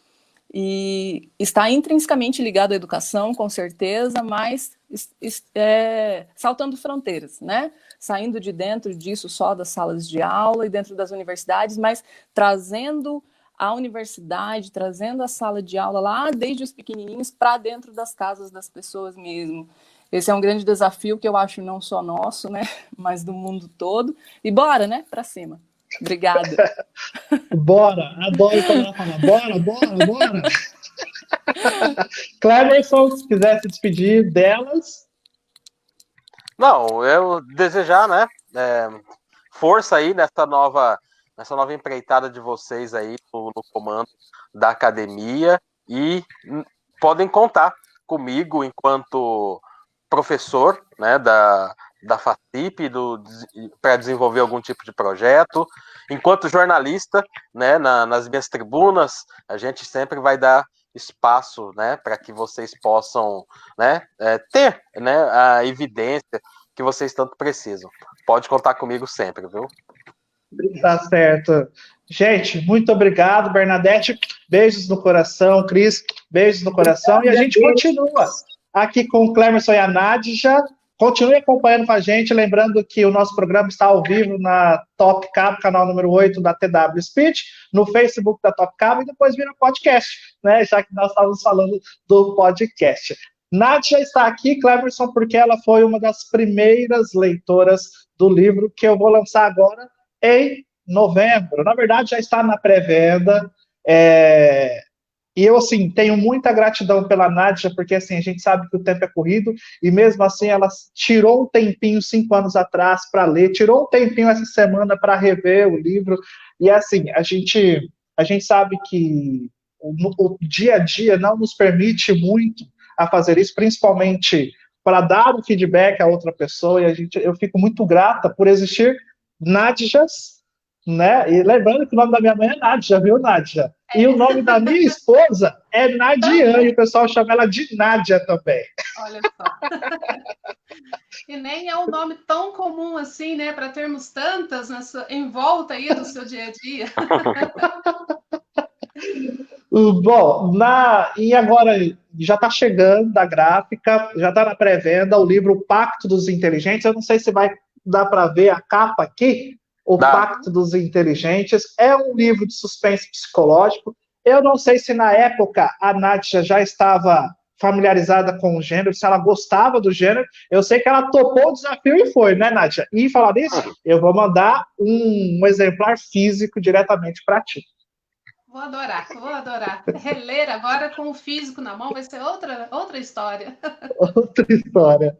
e está intrinsecamente ligado à educação, com certeza, mas saltando fronteiras, né? Saindo de dentro disso só das salas de aula e dentro das universidades, mas trazendo a universidade, trazendo a sala de aula lá desde os pequenininhos para dentro das casas das pessoas mesmo. Esse é um grande desafio que eu acho não só nosso, né? Mas do mundo todo. E bora, né? Para cima. Obrigada. Bora, adoro quando ela fala, bora. Clemerson, se quiser se despedir delas. Não, eu desejar, né, força aí nessa nova empreitada de vocês aí no comando da academia, e podem contar comigo enquanto professor, né, da FACIP, para desenvolver algum tipo de projeto. Enquanto jornalista, né, nas minhas tribunas, a gente sempre vai dar espaço, né, para que vocês possam, né, ter, né, a evidência que vocês tanto precisam. Pode contar comigo sempre, viu? Tá certo. Gente, muito obrigado, Bernadette. Beijos no coração, Cris. Beijos no coração. E a gente continua. aqui com o Clemerson e a Nádja. Continue acompanhando com a gente, lembrando que o nosso programa está ao vivo na Top Cabo, canal número 8 da TW Speech, no Facebook da Top Cabo e depois vira podcast, né? Já que nós estávamos falando do podcast. Nádja está aqui, Clemerson, porque ela foi uma das primeiras leitoras do livro que eu vou lançar agora em novembro. Na verdade, já está na pré-venda. E eu, assim, tenho muita gratidão pela Nádja, porque, assim, a gente sabe que o tempo é corrido, e mesmo assim ela tirou um tempinho 5 anos atrás para ler, tirou um tempinho essa semana para rever o livro, e, assim, a gente sabe que o dia a dia não nos permite muito a fazer isso, principalmente para dar um feedback a outra pessoa, e eu fico muito grata por existir Nádjas, né? E lembrando que o nome da minha mãe é Nádja, viu, Nádja? E o nome da minha esposa é Nadiane, e o pessoal chama ela de Nádia também. Olha só. E nem é um nome tão comum assim, né, para termos tantas em volta aí do seu dia a dia. Bom, e agora já está chegando a gráfica, já está na pré-venda o livro O Pacto dos Inteligentes. Eu não sei se vai dar para ver a capa aqui. O Pacto dos Inteligentes é um livro de suspense psicológico. Eu não sei se na época a Nádja já estava familiarizada com o gênero, se ela gostava do gênero. Eu sei que ela topou o desafio e foi, né, Nádja? E falar nisso, eu vou mandar um exemplar físico diretamente para ti. Vou adorar, vou adorar. Reler agora com o físico na mão vai ser outra história. Outra história.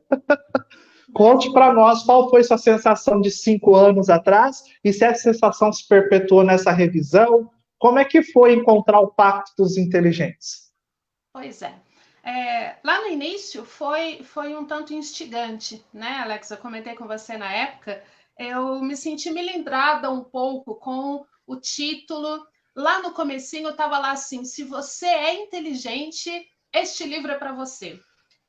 Conte para nós qual foi sua sensação de 5 anos atrás e se essa sensação se perpetuou nessa revisão. Como é que foi encontrar o Pacto dos Inteligentes? Pois é. Lá no início foi um tanto instigante, né, Alex? Eu comentei com você na época, eu me senti melindrada um pouco com o título. Lá no comecinho eu estava lá assim, se você é inteligente, este livro é para você.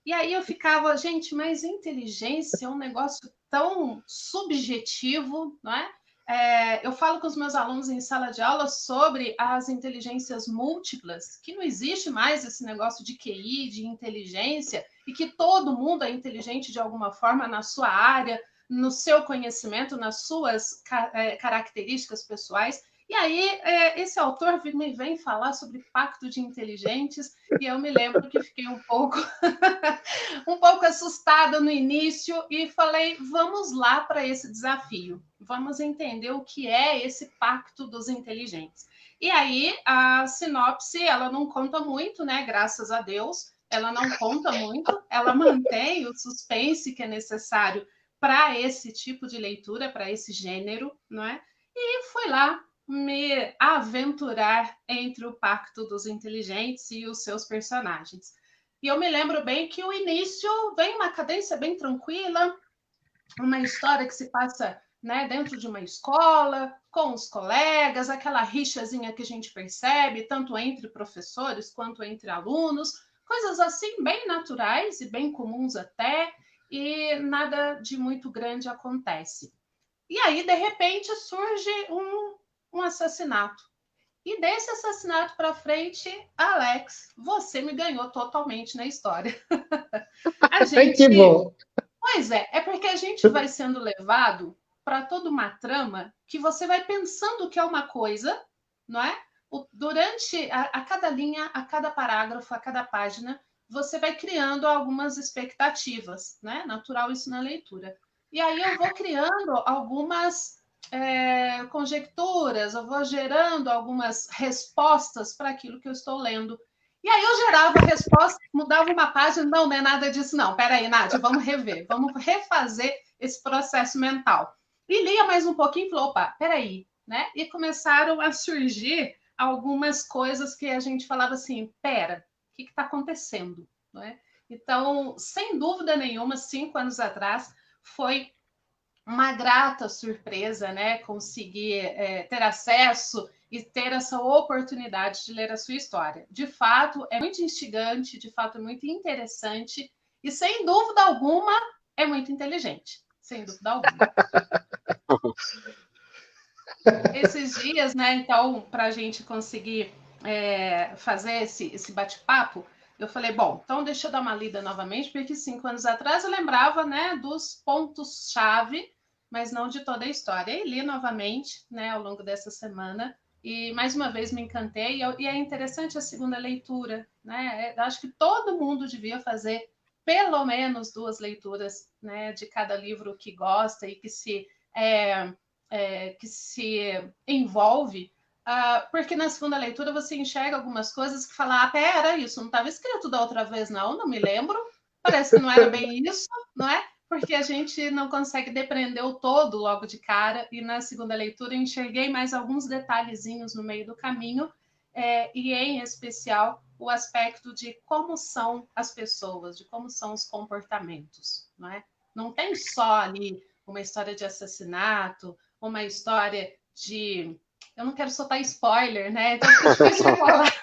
E aí eu ficava, gente, mas inteligência é um negócio tão subjetivo, não é? Eu falo com os meus alunos em sala de aula sobre as inteligências múltiplas, que não existe mais esse negócio de QI, de inteligência, e que todo mundo é inteligente de alguma forma na sua área, no seu conhecimento, nas suas características pessoais. E aí, esse autor me vem falar sobre pacto de inteligentes, e eu me lembro que fiquei um pouco assustada no início e falei, vamos lá para esse desafio, vamos entender o que é esse pacto dos inteligentes. E aí, a sinopse, ela não conta muito, né? Graças a Deus, ela não conta muito, ela mantém o suspense que é necessário para esse tipo de leitura, para esse gênero, não é? E fui lá me aventurar entre o Pacto dos Inteligentes e os seus personagens. E eu me lembro bem que o início vem uma cadência bem tranquila, uma história que se passa, né, dentro de uma escola, com os colegas, aquela rixazinha que a gente percebe, tanto entre professores quanto entre alunos, coisas assim bem naturais e bem comuns até, e nada de muito grande acontece. E aí, de repente, surge um assassinato. E desse assassinato para frente, Alex, você me ganhou totalmente na história. A gente... Que bom! Pois é porque a gente vai sendo levado para toda uma trama que você vai pensando que é uma coisa, não é? Durante a cada linha, a cada parágrafo, a cada página, você vai criando algumas expectativas, né? Natural isso na leitura. E aí eu vou criando algumas conjecturas, eu vou gerando algumas respostas para aquilo que eu estou lendo. E aí eu gerava a resposta, mudava uma página, não é nada disso, não. Peraí, Nádia, vamos rever, vamos refazer esse processo mental. E lia mais um pouquinho e falou, opa, peraí, né? E começaram a surgir algumas coisas que a gente falava assim, pera, o que está acontecendo? Não é? Então, sem dúvida nenhuma, 5 anos atrás, foi uma grata surpresa, né? Conseguir ter acesso e ter essa oportunidade de ler a sua história. De fato, é muito instigante, de fato, é muito interessante e, sem dúvida alguma, é muito inteligente. Sem dúvida alguma. Esses dias, né? Então, para a gente conseguir fazer esse bate-papo, Eu falei, bom, então deixa eu dar uma lida novamente, porque 5 anos atrás eu lembrava, né, dos pontos-chave, mas não de toda a história. E li novamente, né, ao longo dessa semana, e mais uma vez me encantei, e é interessante a segunda leitura, né? Eu acho que todo mundo devia fazer pelo menos 2 leituras, né, de cada livro que gosta e que se envolve, porque na segunda leitura você enxerga algumas coisas que fala, pera, isso não estava escrito da outra vez, não me lembro, parece que não era bem isso, não é? Porque a gente não consegue depreender o todo logo de cara, e na segunda leitura eu enxerguei mais alguns detalhezinhos no meio do caminho, e em especial o aspecto de como são as pessoas, de como são os comportamentos, não é? Não tem só ali uma história de assassinato, uma história de... Eu não quero soltar spoiler, né? Então fica difícil de falar.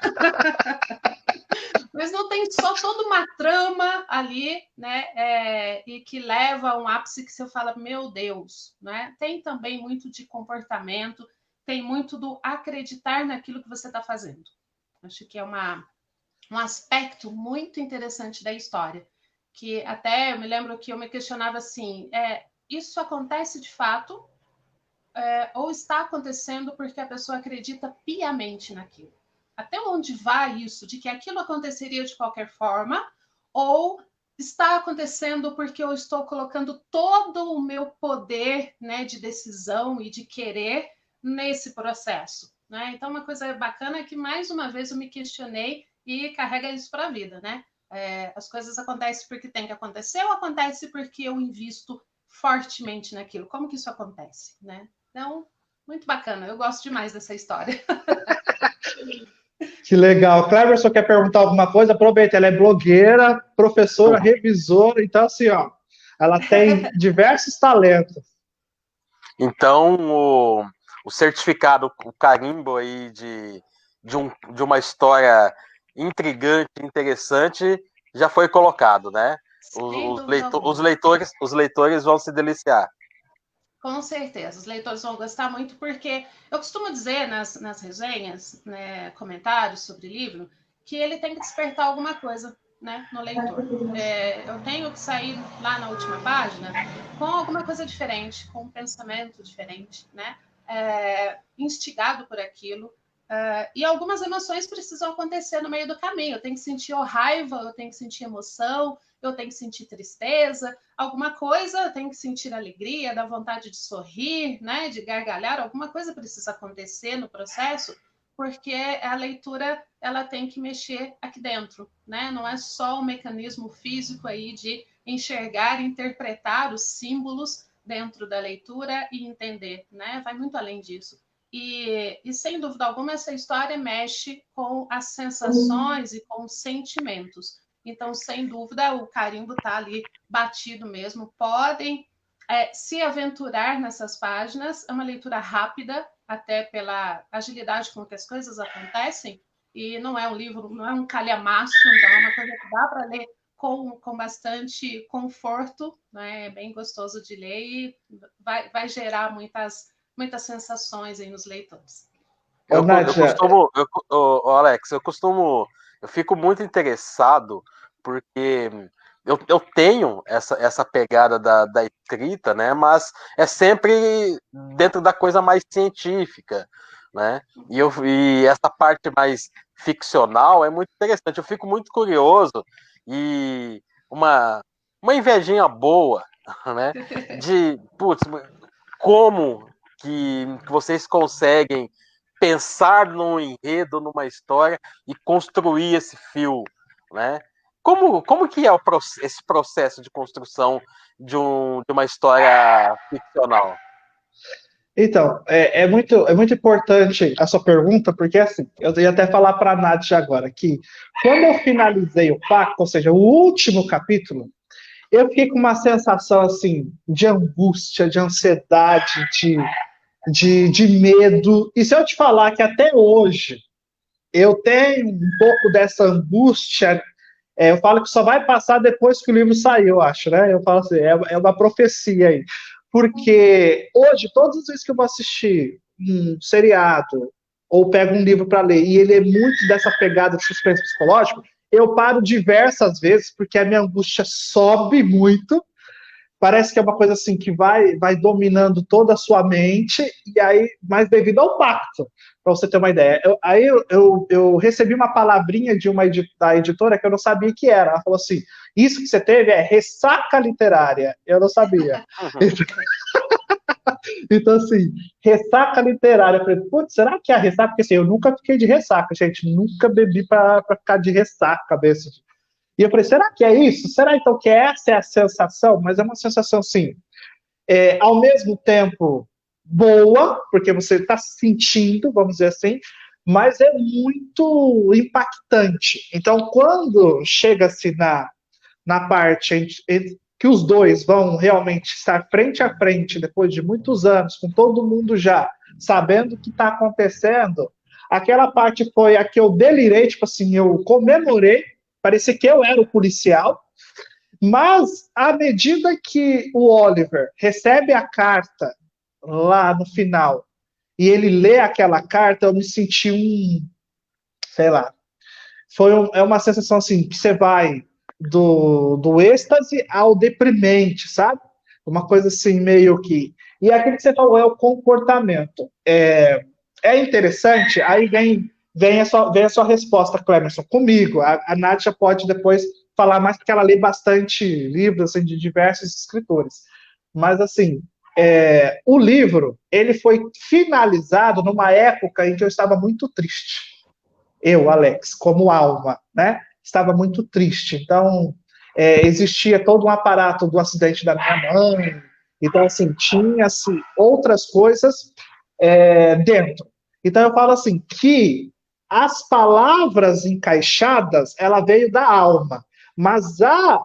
Mas não tem só toda uma trama ali, né? E que leva a um ápice que você fala, meu Deus, né? Tem também muito de comportamento, tem muito do acreditar naquilo que você está fazendo. Acho que é um aspecto muito interessante da história, que até eu me lembro que eu me questionava assim, isso acontece de fato, ou está acontecendo porque a pessoa acredita piamente naquilo? Até onde vai isso, de que aquilo aconteceria de qualquer forma, ou está acontecendo porque eu estou colocando todo o meu poder, né, de decisão e de querer nesse processo, né? Então, uma coisa bacana é que, mais uma vez, eu me questionei e carrega isso para a vida, né? As coisas acontecem porque tem que acontecer, ou acontece porque eu invisto fortemente naquilo? Como que isso acontece, né? Então, muito bacana. Eu gosto demais dessa história. Que legal. Cleverson quer perguntar alguma coisa? Aproveita, ela é blogueira, professora, revisora, então assim, ó, ela tem diversos talentos. Então, o certificado, o carimbo aí de uma história intrigante, interessante, já foi colocado, né? Os leitores vão se deliciar. Com certeza, os leitores vão gostar muito, porque eu costumo dizer nas resenhas, né, comentários sobre livro, que ele tem que despertar alguma coisa, né, no leitor. Eu tenho que sair lá na última página com alguma coisa diferente, com um pensamento diferente, né, instigado por aquilo. E algumas emoções precisam acontecer no meio do caminho. Eu tenho que sentir raiva, eu tenho que sentir emoção, eu tenho que sentir tristeza, alguma coisa, eu tenho que sentir alegria, dar vontade de sorrir, né, de gargalhar, alguma coisa precisa acontecer no processo, porque a leitura ela tem que mexer aqui dentro, né? Não é só um mecanismo físico aí de enxergar e interpretar os símbolos dentro da leitura e entender, né? Vai muito além disso. E sem dúvida alguma, essa história mexe com as sensações e com os sentimentos. Então, sem dúvida, o carimbo está ali batido mesmo. Podem se aventurar nessas páginas. É uma leitura rápida, até pela agilidade com que as coisas acontecem. E não é um livro, não é um calhamaço, então é uma coisa que dá para ler com bastante conforto, né? É bem gostoso de ler e vai gerar muitas sensações aí nos leitores. Eu fico muito interessado, porque eu tenho essa pegada da escrita, né? Mas é sempre dentro da coisa mais científica, né? E essa parte mais ficcional é muito interessante. Eu fico muito curioso e uma invejinha boa, né? De, putz, como que vocês conseguem pensar num enredo, numa história e construir esse fio, né? Como que é esse processo de construção de uma história ficcional? Então, é muito importante a sua pergunta, porque assim, eu ia até falar para a Nath agora que quando eu finalizei o pacto, ou seja, o último capítulo, eu fiquei com uma sensação assim de angústia, de ansiedade, de medo. E se eu te falar que até hoje eu tenho um pouco dessa angústia, eu falo que só vai passar depois que o livro sair, eu acho, né? Eu falo assim, é uma profecia aí. Porque hoje, todas as vezes que eu vou assistir um seriado ou pego um livro para ler e ele é muito dessa pegada de suspense psicológico, eu paro diversas vezes, porque a minha angústia sobe muito. Parece que é uma coisa assim que vai dominando toda a sua mente, e aí, mas devido ao pacto, para você ter uma ideia. Eu recebi uma palavrinha da editora que eu não sabia que era. Ela falou assim: isso que você teve é ressaca literária. Eu não sabia. Então, assim, ressaca literária. Eu falei, putz, será que é a ressaca? Porque assim, eu nunca fiquei de ressaca, gente. Nunca bebi para ficar de ressaca mesmo. E eu falei, será que é isso? Será então que essa é a sensação? Mas é uma sensação, assim, ao mesmo tempo boa, porque você está sentindo, vamos dizer assim, mas é muito impactante. Então, quando chega-se na parte que os dois vão realmente estar frente a frente, depois de muitos anos, com todo mundo já sabendo o que está acontecendo, aquela parte foi a que eu delirei, tipo assim, eu comemorei, parecia que eu era o policial, mas à medida que o Oliver recebe a carta lá no final e ele lê aquela carta, eu me senti sei lá, é uma sensação assim, que você vai do êxtase ao deprimente, sabe? Uma coisa assim, meio que... E aquilo que você falou é o comportamento. É interessante, aí vem a sua resposta, Clemerson, comigo. A Nádia pode depois falar mais, porque ela lê bastante livros assim, de diversos escritores. Mas, assim, o livro, ele foi finalizado numa época em que eu estava muito triste. Eu, Alex, como alma, né? Estava muito triste. Então, existia todo um aparato do acidente da minha mãe. Então, assim, tinha-se outras coisas dentro. Então, eu falo assim, que as palavras encaixadas, ela veio da alma. Mas a,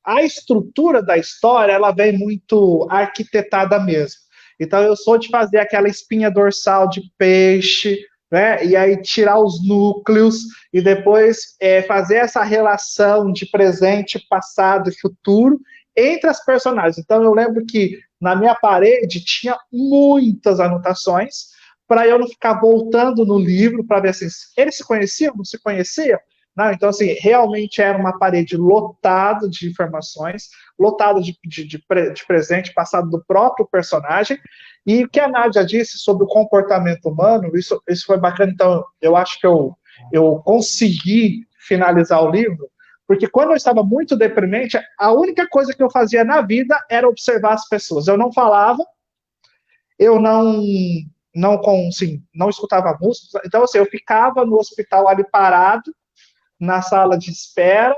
a estrutura da história, ela vem muito arquitetada mesmo. Então, eu sou de fazer aquela espinha dorsal de peixe, né? E aí tirar os núcleos e depois fazer essa relação de presente, passado e futuro entre as personagens. Então eu lembro que na minha parede tinha muitas anotações para eu não ficar voltando no livro para ver assim, eles se conheciam, não se conheciam? Não, então, assim, realmente era uma parede lotada de informações, lotada de presente, passado do próprio personagem. E o que a Nádia disse sobre o comportamento humano, isso foi bacana. Então, eu acho que eu consegui finalizar o livro, porque quando eu estava muito deprimente, a única coisa que eu fazia na vida era observar as pessoas. Eu não falava, eu não escutava música. Então, assim, eu ficava no hospital ali parado, na sala de espera,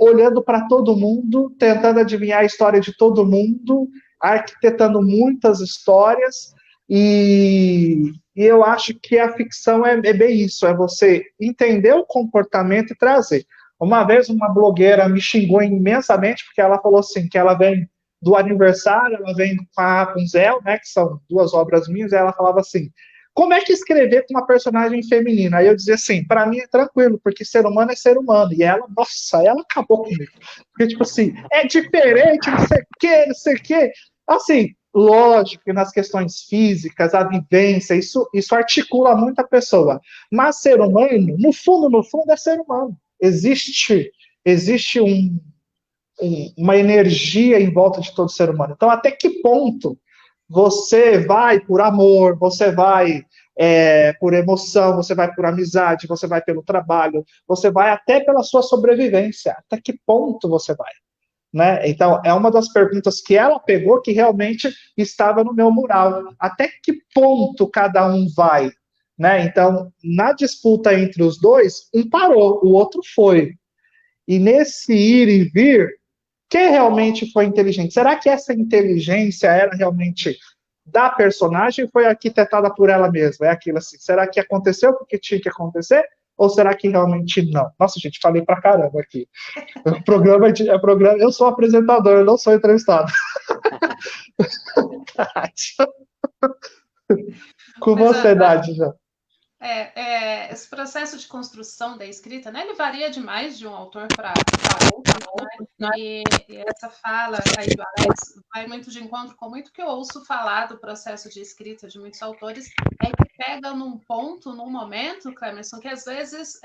olhando para todo mundo, tentando adivinhar a história de todo mundo, arquitetando muitas histórias, e eu acho que a ficção é bem isso, é você entender o comportamento e trazer. Uma vez uma blogueira me xingou imensamente, porque ela falou assim, que ela vem do aniversário, ela vem com a Rapunzel, né, que são duas obras minhas, e ela falava assim, como é que escrever com uma personagem feminina? Aí eu dizia assim, para mim é tranquilo, porque ser humano é ser humano. E ela, nossa, ela acabou comigo. Porque, tipo assim, é diferente, não sei o quê. Assim, lógico que nas questões físicas, a vivência, isso articula muito a pessoa. Mas ser humano, no fundo, é ser humano. Existe uma energia em volta de todo ser humano. Então, até que ponto você vai por amor, você vai por emoção, você vai por amizade, você vai pelo trabalho, você vai até pela sua sobrevivência. Até que ponto você vai? Né? Então, é uma das perguntas que ela pegou que realmente estava no meu mural. Até que ponto cada um vai? Né? Então, na disputa entre os dois, um parou, o outro foi. E nesse ir e vir, quem realmente foi inteligente? Será que essa inteligência era realmente da personagem ou foi arquitetada por ela mesma? É aquilo assim, será que aconteceu porque tinha que acontecer? Ou será que realmente não? Nossa, gente, falei pra caramba aqui. O programa é programa, eu sou apresentador, eu não sou entrevistado. Com você, Nádia, já. Esse processo de construção da escrita, né, ele varia demais de um autor para outro, né? E essa fala aí do Alex vai muito de encontro com muito que eu ouço falar do processo de escrita de muitos autores, é que pega num ponto, num momento, Clemerson, que às vezes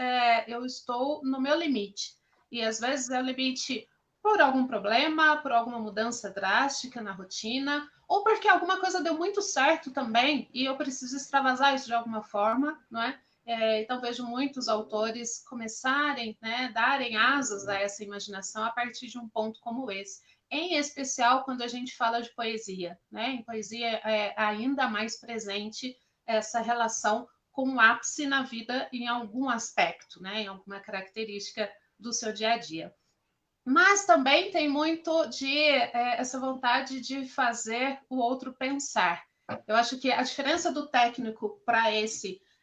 eu estou no meu limite. E às vezes é o limite por algum problema, por alguma mudança drástica na rotina, ou porque alguma coisa deu muito certo também e eu preciso extravasar isso de alguma forma, não é? Então vejo muitos autores começarem, né, darem asas a essa imaginação a partir de um ponto como esse. Em especial quando a gente fala de poesia, né? Em poesia é ainda mais presente essa relação com o ápice na vida em algum aspecto, né? Em alguma característica do seu dia a dia. Mas também tem muito de essa vontade de fazer o outro pensar. Eu acho que a diferença do técnico para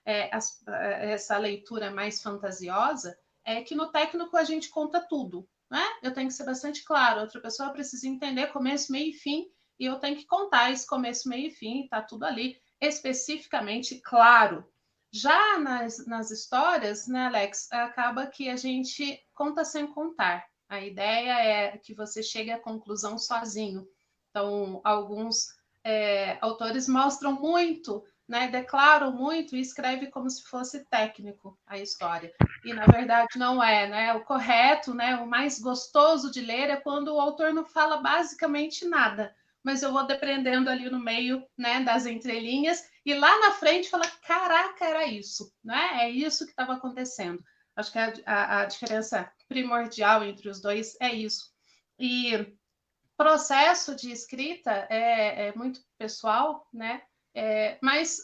essa leitura mais fantasiosa é que no técnico a gente conta tudo, né? Eu tenho que ser bastante claro, outra pessoa precisa entender começo, meio e fim, e eu tenho que contar esse começo, meio e fim, está tudo ali especificamente claro. Já nas histórias, né, Alex, acaba que a gente conta sem contar. A ideia é que você chegue à conclusão sozinho. Então, alguns autores mostram muito, né, declaram muito e escrevem como se fosse técnico a história. E, na verdade, não é. Né? O correto, né, o mais gostoso de ler é quando o autor não fala basicamente nada, mas eu vou dependendo ali no meio, né, das entrelinhas, e lá na frente fala, caraca, era isso, né? É isso que estava acontecendo. Acho que a diferença primordial entre os dois é isso. E processo de escrita é muito pessoal, né? Mas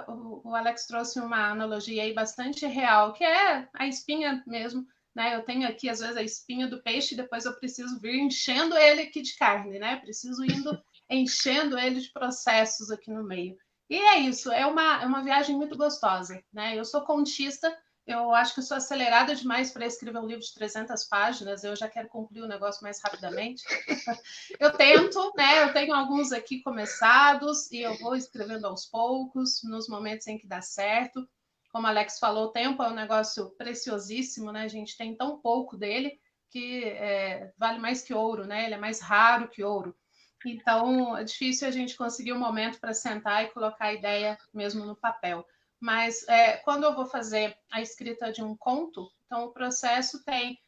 o Alex trouxe uma analogia aí bastante real, que é a espinha mesmo, né? Eu tenho aqui, às vezes, a espinha do peixe, depois eu preciso vir enchendo ele aqui de carne, né? Preciso indo enchendo ele de processos aqui no meio. E é isso, é uma viagem muito gostosa, né? Eu sou contista, eu acho que sou acelerada demais para escrever um livro de 300 páginas, eu já quero concluir o negócio mais rapidamente. Eu tento, né? Eu tenho alguns aqui começados e eu vou escrevendo aos poucos, nos momentos em que dá certo. Como a Alex falou, o tempo é um negócio preciosíssimo, né? A gente tem tão pouco dele que vale mais que ouro, né? Ele é mais raro que ouro. Então, é difícil a gente conseguir um momento para sentar e colocar a ideia mesmo no papel. Mas quando eu vou fazer a escrita de um conto, então o processo tem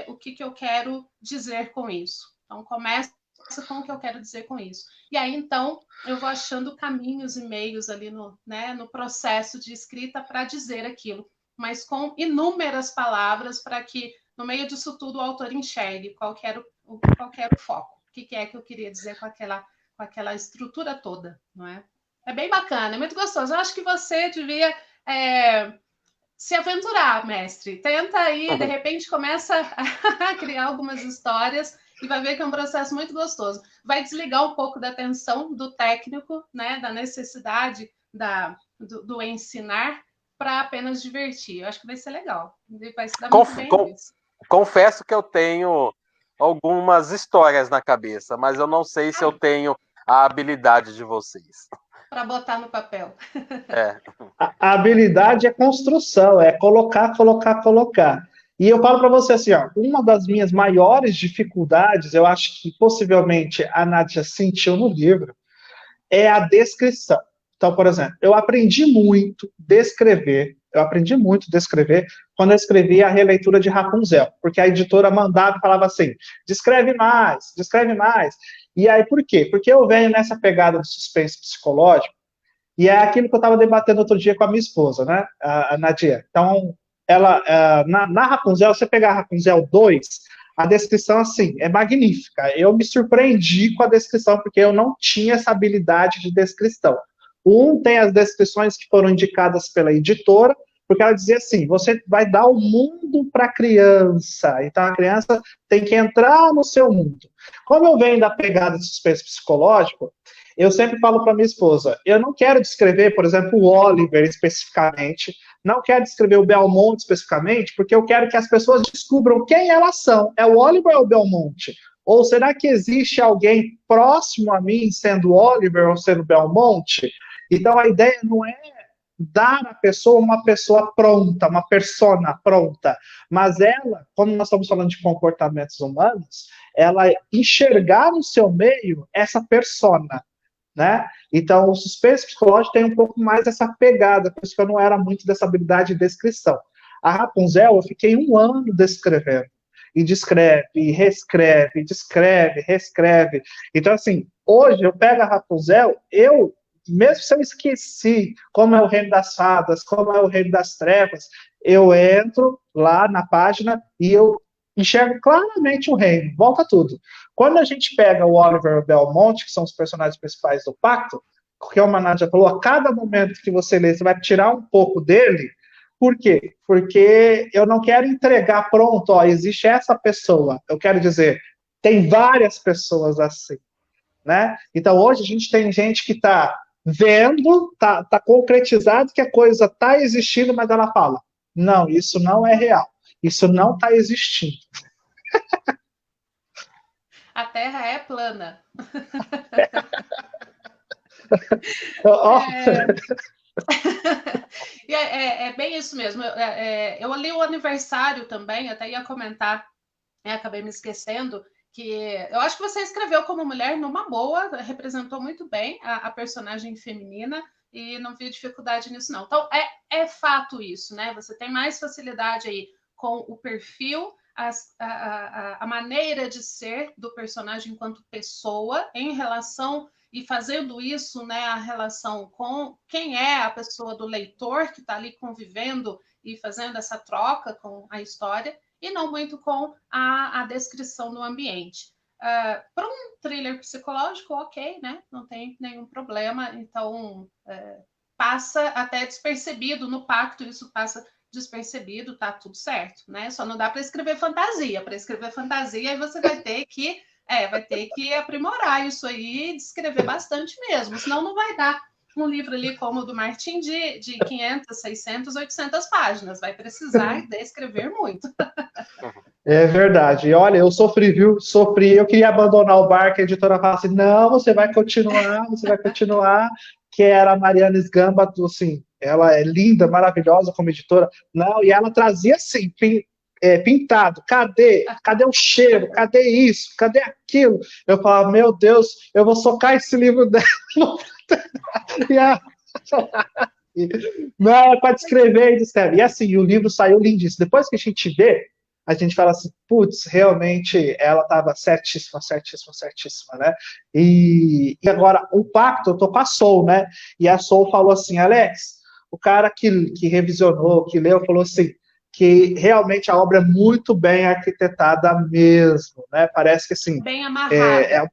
o que eu quero dizer com isso. Então, começa com o que eu quero dizer com isso. E aí, então, eu vou achando caminhos e meios ali no processo de escrita para dizer aquilo, mas com inúmeras palavras para que, no meio disso tudo, o autor enxergue qual que era o foco. O que é que eu queria dizer com aquela estrutura toda, não é? É bem bacana, é muito gostoso. Eu acho que você devia se aventurar, mestre. Tenta aí, de repente começa a criar algumas histórias e vai ver que é um processo muito gostoso. Vai desligar um pouco da tensão do técnico, né, da necessidade do ensinar para apenas divertir. Eu acho que vai ser legal. Vai se dar muito bem nisso. Confesso que eu tenho algumas histórias na cabeça, mas eu não sei se eu tenho a habilidade de vocês. Para botar no papel. A habilidade é construção, é colocar, colocar, colocar. E eu falo para você assim, ó, uma das minhas maiores dificuldades, eu acho que possivelmente a Nádia sentiu no livro, é a descrição. Então, por exemplo, eu aprendi muito descrever quando eu escrevi a releitura de Rapunzel, porque a editora mandava e falava assim, descreve mais. E aí, por quê? Porque eu venho nessa pegada de suspense psicológico, e é aquilo que eu estava debatendo outro dia com a minha esposa, né, a Nadia. Então, na Rapunzel, você pegar a Rapunzel 2, a descrição, assim, é magnífica. Eu me surpreendi com a descrição, porque eu não tinha essa habilidade de descrição. Tem as descrições que foram indicadas pela editora, porque ela dizia assim, você vai dar o mundo para a criança, então a criança tem que entrar no seu mundo. Como eu venho da pegada de suspense psicológico, eu sempre falo para minha esposa, eu não quero descrever, por exemplo, o Oliver especificamente, não quero descrever o Belmonte especificamente, porque eu quero que as pessoas descubram quem elas são. É o Oliver ou o Belmonte? Ou será que existe alguém próximo a mim sendo Oliver ou sendo Belmonte? Então a ideia não é dar à pessoa uma pessoa pronta, uma persona pronta, mas ela, como nós estamos falando de comportamentos humanos, ela enxergar no seu meio essa persona. né? Então, o suspense psicológico tem um pouco mais dessa pegada, por isso que eu não era muito dessa habilidade de descrição. A Rapunzel, eu fiquei 1 ano descrevendo. E descreve, e reescreve, e descreve, reescreve. Então, assim, hoje eu pego a Rapunzel, mesmo se eu esqueci como é o Reino das Fadas, como é o Reino das Trevas, eu entro lá na página e eu enxergo claramente o reino, volta tudo. Quando a gente pega o Oliver e o Belmont, que são os personagens principais do Pacto, que a Nádia falou, a cada momento que você lê, você vai tirar um pouco dele. Por quê? Porque eu não quero entregar pronto, ó, existe essa pessoa. Eu quero dizer, tem várias pessoas assim, né? Então, hoje a gente tem gente que está vendo, tá concretizado que a coisa está existindo, mas ela fala, não, isso não é real. Isso não está existindo. A Terra é plana. É bem isso mesmo. Eu li o aniversário também, até ia comentar, acabei me esquecendo, que eu acho que você escreveu como mulher numa boa, representou muito bem a personagem feminina e não vi dificuldade nisso, não. Então, é fato isso, né? Você tem mais facilidade aí com o perfil, a maneira de ser do personagem enquanto pessoa em relação e fazendo isso, né, a relação com quem é a pessoa do leitor que está ali convivendo e fazendo essa troca com a história, e não muito com a descrição do ambiente. Para um thriller psicológico, ok, né? Não tem nenhum problema, então passa até despercebido no Pacto, isso passa despercebido, tá tudo certo, né? Só não dá para escrever fantasia. Para escrever fantasia, aí você vai ter que aprimorar isso aí e descrever bastante mesmo, senão não vai dar um livro ali como o do Martin de 500, 600, 800 páginas. Vai precisar descrever muito. É verdade. E olha, eu sofri, viu? Sofri. Eu queria abandonar o barco, a editora falava assim, não, você vai continuar, que era a Mariana Sgamba, assim, ela é linda, maravilhosa como editora. Não, e ela trazia assim, pintado. Cadê o cheiro? Cadê isso? Cadê aquilo? Eu falava, meu Deus, eu vou socar esse livro dela. E a... Não, é para descrever e descreve. E assim, o livro saiu lindíssimo. Depois que a gente vê, a gente fala assim, putz, realmente ela estava certíssima, né? E agora, o Pacto, eu tô com a Soul, né? E a Soul falou assim, Alex, o cara que revisionou, que leu, falou assim, que realmente a obra é muito bem arquitetada mesmo, né? Parece que assim... Bem amarrado.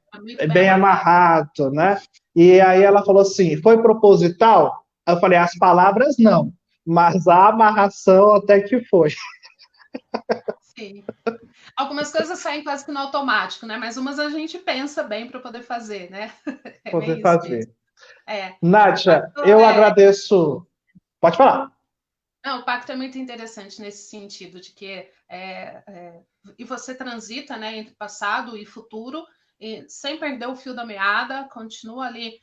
Bem amarrado, né? E aí ela falou assim, foi proposital? Eu falei, as palavras não, mas a amarração até que foi. Sim. Algumas coisas saem quase que no automático, né? Mas umas a gente pensa bem para poder fazer, né? Poder fazer. É. Nádia, eu agradeço. Pode falar. Não, o Pacto é muito interessante nesse sentido de que e você transita, né, entre passado e futuro, e sem perder o fio da meada, continua ali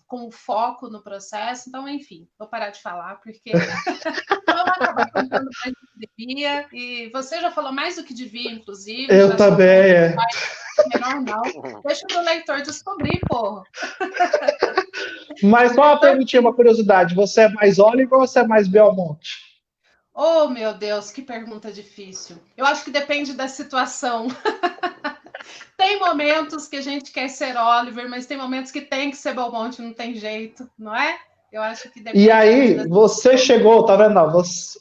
com o foco no processo. Então, enfim, vou parar de falar, porque eu vou acabar contando mais do que devia, e você já falou mais do que devia, inclusive. Eu também, Melhor não. Deixa o leitor descobrir, porra. Mas só uma perguntinha, uma curiosidade. Você é mais Oliver ou você é mais Belmonte? Oh, meu Deus, que pergunta difícil. Eu acho que depende da situação. Tem momentos que a gente quer ser Oliver, mas tem momentos que tem que ser Belmonte, não tem jeito, não é? Eu acho que depende. E aí, você chegou, tá vendo?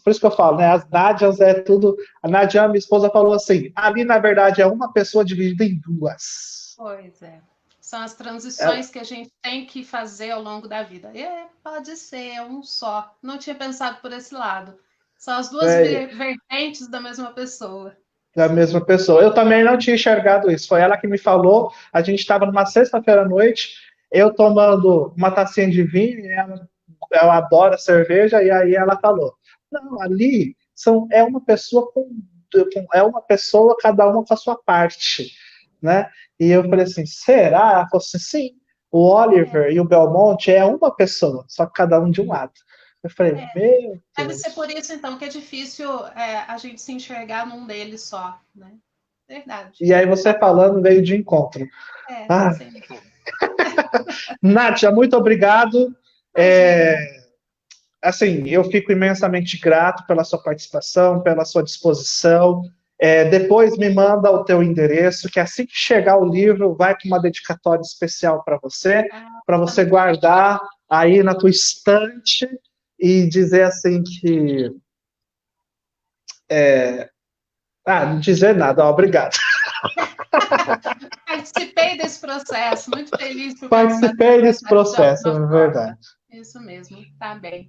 Por isso que eu falo, né? As Nádias é tudo. A Nádia, minha esposa, falou assim: ali, na verdade, é uma pessoa dividida em duas. Pois é. São as transições que a gente tem que fazer ao longo da vida. Pode ser um só. Não tinha pensado por esse lado. São as duas vertentes da mesma pessoa. Da mesma pessoa. Eu também não tinha enxergado isso. Foi ela que me falou. A gente estava numa sexta-feira à noite, eu tomando uma tacinha de vinho, e ela adora cerveja, e aí ela falou: não, ali é uma pessoa é uma pessoa, cada uma com a sua parte, né? E eu falei assim, será? Ela falou assim, sim, o Oliver e o Belmonte é uma pessoa, só que cada um de um lado. Eu falei, meu Deus. Deve ser por isso, então, que é difícil a gente se enxergar num deles só, né? Verdade. E aí você falando veio de encontro. Sim. Nádia, muito obrigado. Assim, eu fico imensamente grato pela sua participação, pela sua disposição. Depois me manda o teu endereço, que assim que chegar o livro, vai com uma dedicatória especial para você guardar aí na tua estante e dizer assim que... não dizer nada, obrigado. Participei desse processo, muito feliz por Participei desse processo, é verdade. Isso mesmo, tá bem.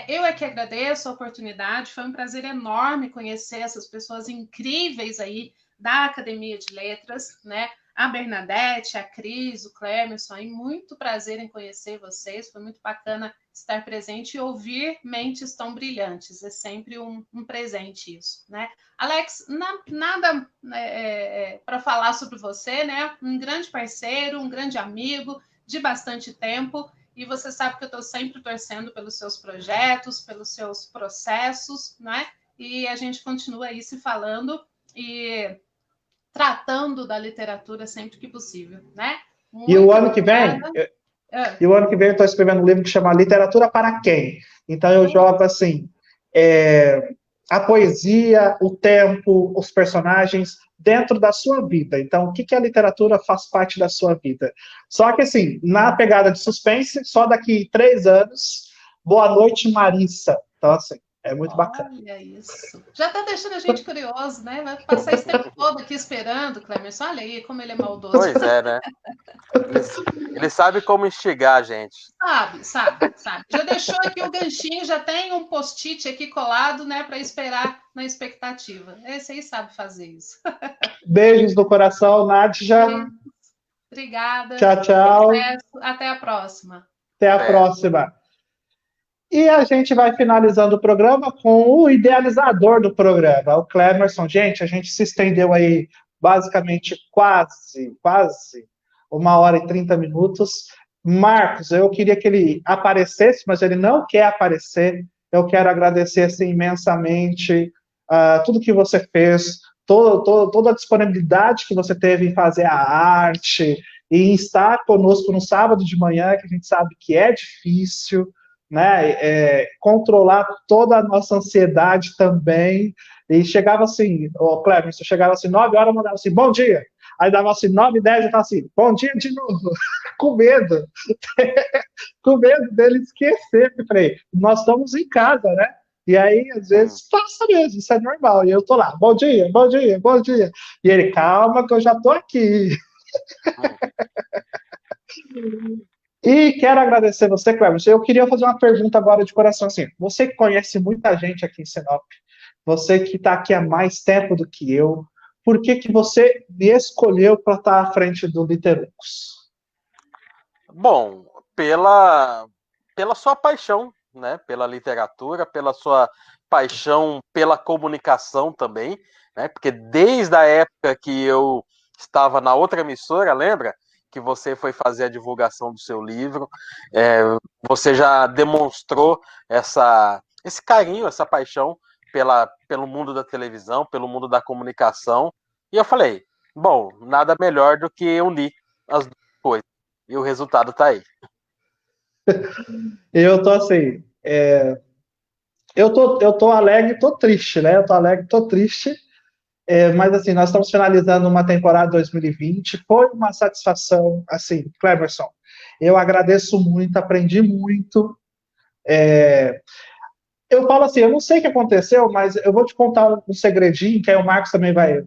Eu é que agradeço a oportunidade, foi um prazer enorme conhecer essas pessoas incríveis aí da Academia de Letras, né? A Bernadette, a Cris, o Clemerson, aí, muito prazer em conhecer vocês, foi muito bacana estar presente e ouvir mentes tão brilhantes, é sempre um presente isso, né? Alex, nada para falar sobre você, né? Um grande parceiro, um grande amigo de bastante tempo, e você sabe que eu estou sempre torcendo pelos seus projetos, pelos seus processos, né? E a gente continua aí se falando e tratando da literatura sempre que possível, né? E o ano que vem, eu estou escrevendo um livro que chama Literatura para Quem? Então eu jogo assim, a poesia, o tempo, os personagens dentro da sua vida. Então, o que a literatura faz parte da sua vida? Só que assim, na pegada de suspense, só daqui 3 anos, Boa Noite, Marissa. Então, assim, é muito bacana. Olha isso. Já está deixando a gente curioso, né? Vai passar esse tempo todo aqui esperando, Clemerson. Olha aí como ele é maldoso. Pois é, né? Ele sabe como instigar a gente. Sabe. Já deixou aqui o ganchinho, já tem um post-it aqui colado, né? Para esperar na expectativa. Esse aí sabe fazer isso. Beijos no coração, Nádia. Obrigada. Tchau. Até a próxima. Até a próxima. E a gente vai finalizando o programa com o idealizador do programa, o Clemerson. Gente, a gente se estendeu aí basicamente quase 1h30. Marcos, eu queria que ele aparecesse, mas ele não quer aparecer. Eu quero agradecer assim, imensamente tudo que você fez, toda a disponibilidade que você teve em fazer a arte e em estar conosco no sábado de manhã, que a gente sabe que é difícil, né, controlar toda a nossa ansiedade também, e chegava assim, Clemerson, chegava assim, 9 horas, mandava assim, bom dia, aí dava assim, 9h10, eu falava assim, bom dia de novo, com medo, com medo dele esquecer, eu falei, nós estamos em casa, né, e aí, às vezes, passa mesmo, isso é normal, e eu tô lá, bom dia, e ele, calma que eu já tô aqui. E quero agradecer você, Clemerson. Eu queria fazer uma pergunta agora de coração, assim, você que conhece muita gente aqui em Sinop, você que está aqui há mais tempo do que eu, por que você me escolheu para estar à frente do Literucos? Bom, pela sua paixão, né, pela literatura, pela sua paixão pela comunicação também, né, porque desde a época que eu estava na outra emissora, lembra? Que você foi fazer a divulgação do seu livro, você já demonstrou esse carinho, essa paixão pelo mundo da televisão, pelo mundo da comunicação, e eu falei, bom, nada melhor do que unir as duas coisas, e o resultado está aí. Eu tô assim, eu tô alegre, tô triste, né? Eu tô alegre, tô triste, mas assim, nós estamos finalizando uma temporada 2020, foi uma satisfação, assim, Clemerson, eu agradeço muito, aprendi muito, eu falo assim, eu não sei o que aconteceu, mas eu vou te contar um segredinho, que aí o Marcos também vai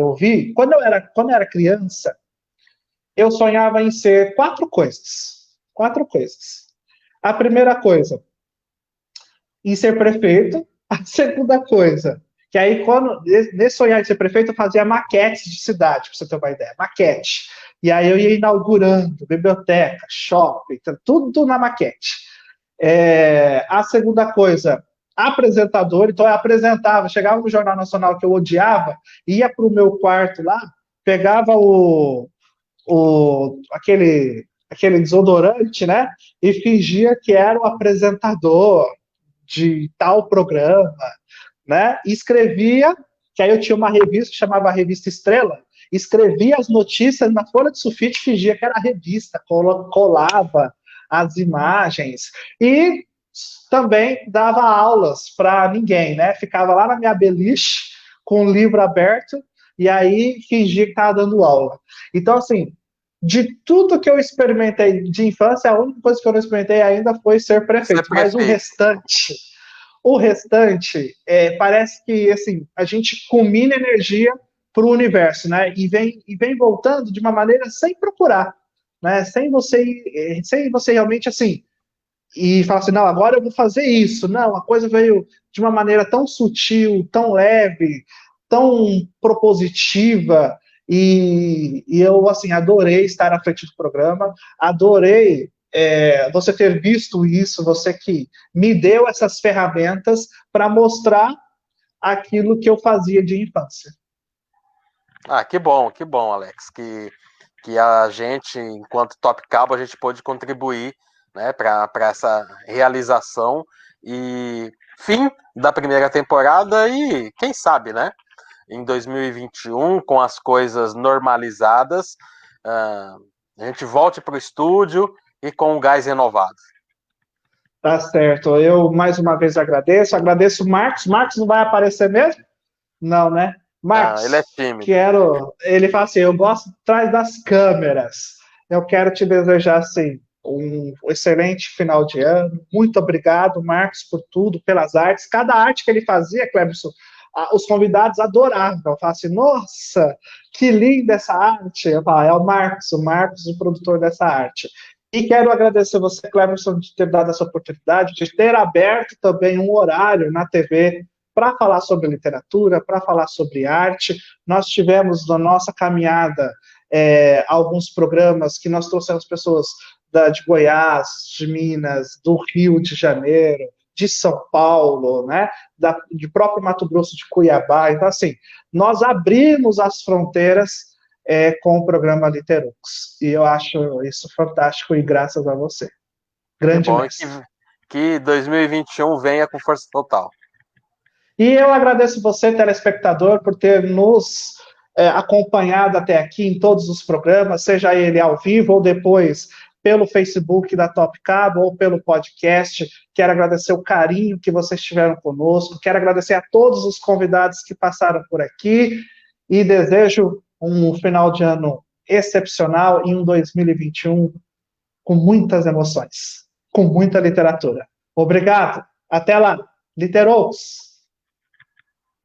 ouvir. Quando eu era criança, eu sonhava em ser 4 coisas. 4 coisas. A primeira coisa, em ser prefeito. A segunda coisa, que aí, nesse sonhar de ser prefeito, eu fazia maquetes de cidade, para você ter uma ideia. Maquete. E aí eu ia inaugurando biblioteca, shopping, tudo na maquete. A segunda coisa, apresentador. Então eu apresentava, chegava no Jornal Nacional que eu odiava, ia para o meu quarto lá, pegava aquele desodorante, né? E fingia que era o apresentador de tal programa, né? E escrevia, que aí eu tinha uma revista que chamava Revista Estrela, escrevia as notícias na folha de sulfite, fingia que era revista, colava as imagens e também dava aulas para ninguém, né? Ficava lá na minha beliche com o livro aberto e aí fingia que estava dando aula. Então, assim, de tudo que eu experimentei de infância, a única coisa que eu não experimentei ainda foi ser prefeito. Mas o restante parece que assim, a gente culmina energia para o universo, né? E vem voltando de uma maneira sem procurar, né? Sem você realmente assim e falar assim, não, agora eu vou fazer isso. Não, a coisa veio de uma maneira tão sutil, tão leve, tão propositiva, e eu, assim, adorei estar à frente do programa, adorei você ter visto isso, você que me deu essas ferramentas para mostrar aquilo que eu fazia de infância. Ah, que bom, Alex, que a gente, enquanto Top Cabo, a gente pôde contribuir, né, para essa realização e fim da primeira temporada e quem sabe, né, em 2021, com as coisas normalizadas, a gente volte para o estúdio e com o gás renovado. Tá certo. Eu mais uma vez agradeço o Marcos. Marcos não vai aparecer mesmo? Não, né? Marcos, Ele é tímido. ele fala assim, eu gosto atrás das câmeras. Eu quero te desejar, assim, um excelente final de ano. Muito obrigado, Marcos, por tudo, pelas artes. Cada arte que ele fazia, Cleberson, os convidados adoravam. Eu falo assim, nossa, que linda essa arte. Eu falo, é o Marcos, o produtor dessa arte. E quero agradecer você, Cleberson, de ter dado essa oportunidade, de ter aberto também um horário na TV para falar sobre literatura, para falar sobre arte. Nós tivemos na nossa caminhada alguns programas que nós trouxemos pessoas de Goiás, de Minas, do Rio de Janeiro, de São Paulo, né, de próprio Mato Grosso de Cuiabá. Então, assim, nós abrimos as fronteiras com o programa Literux. E eu acho isso fantástico e graças a você. Grande mestre. Que 2021 venha com força total. E eu agradeço você, telespectador, por ter nos acompanhado até aqui em todos os programas, seja ele ao vivo ou depois pelo Facebook da Top Cabo ou pelo podcast. Quero agradecer o carinho que vocês tiveram conosco, quero agradecer a todos os convidados que passaram por aqui e desejo um final de ano excepcional e um 2021 com muitas emoções, com muita literatura. Obrigado. Até lá. Literous.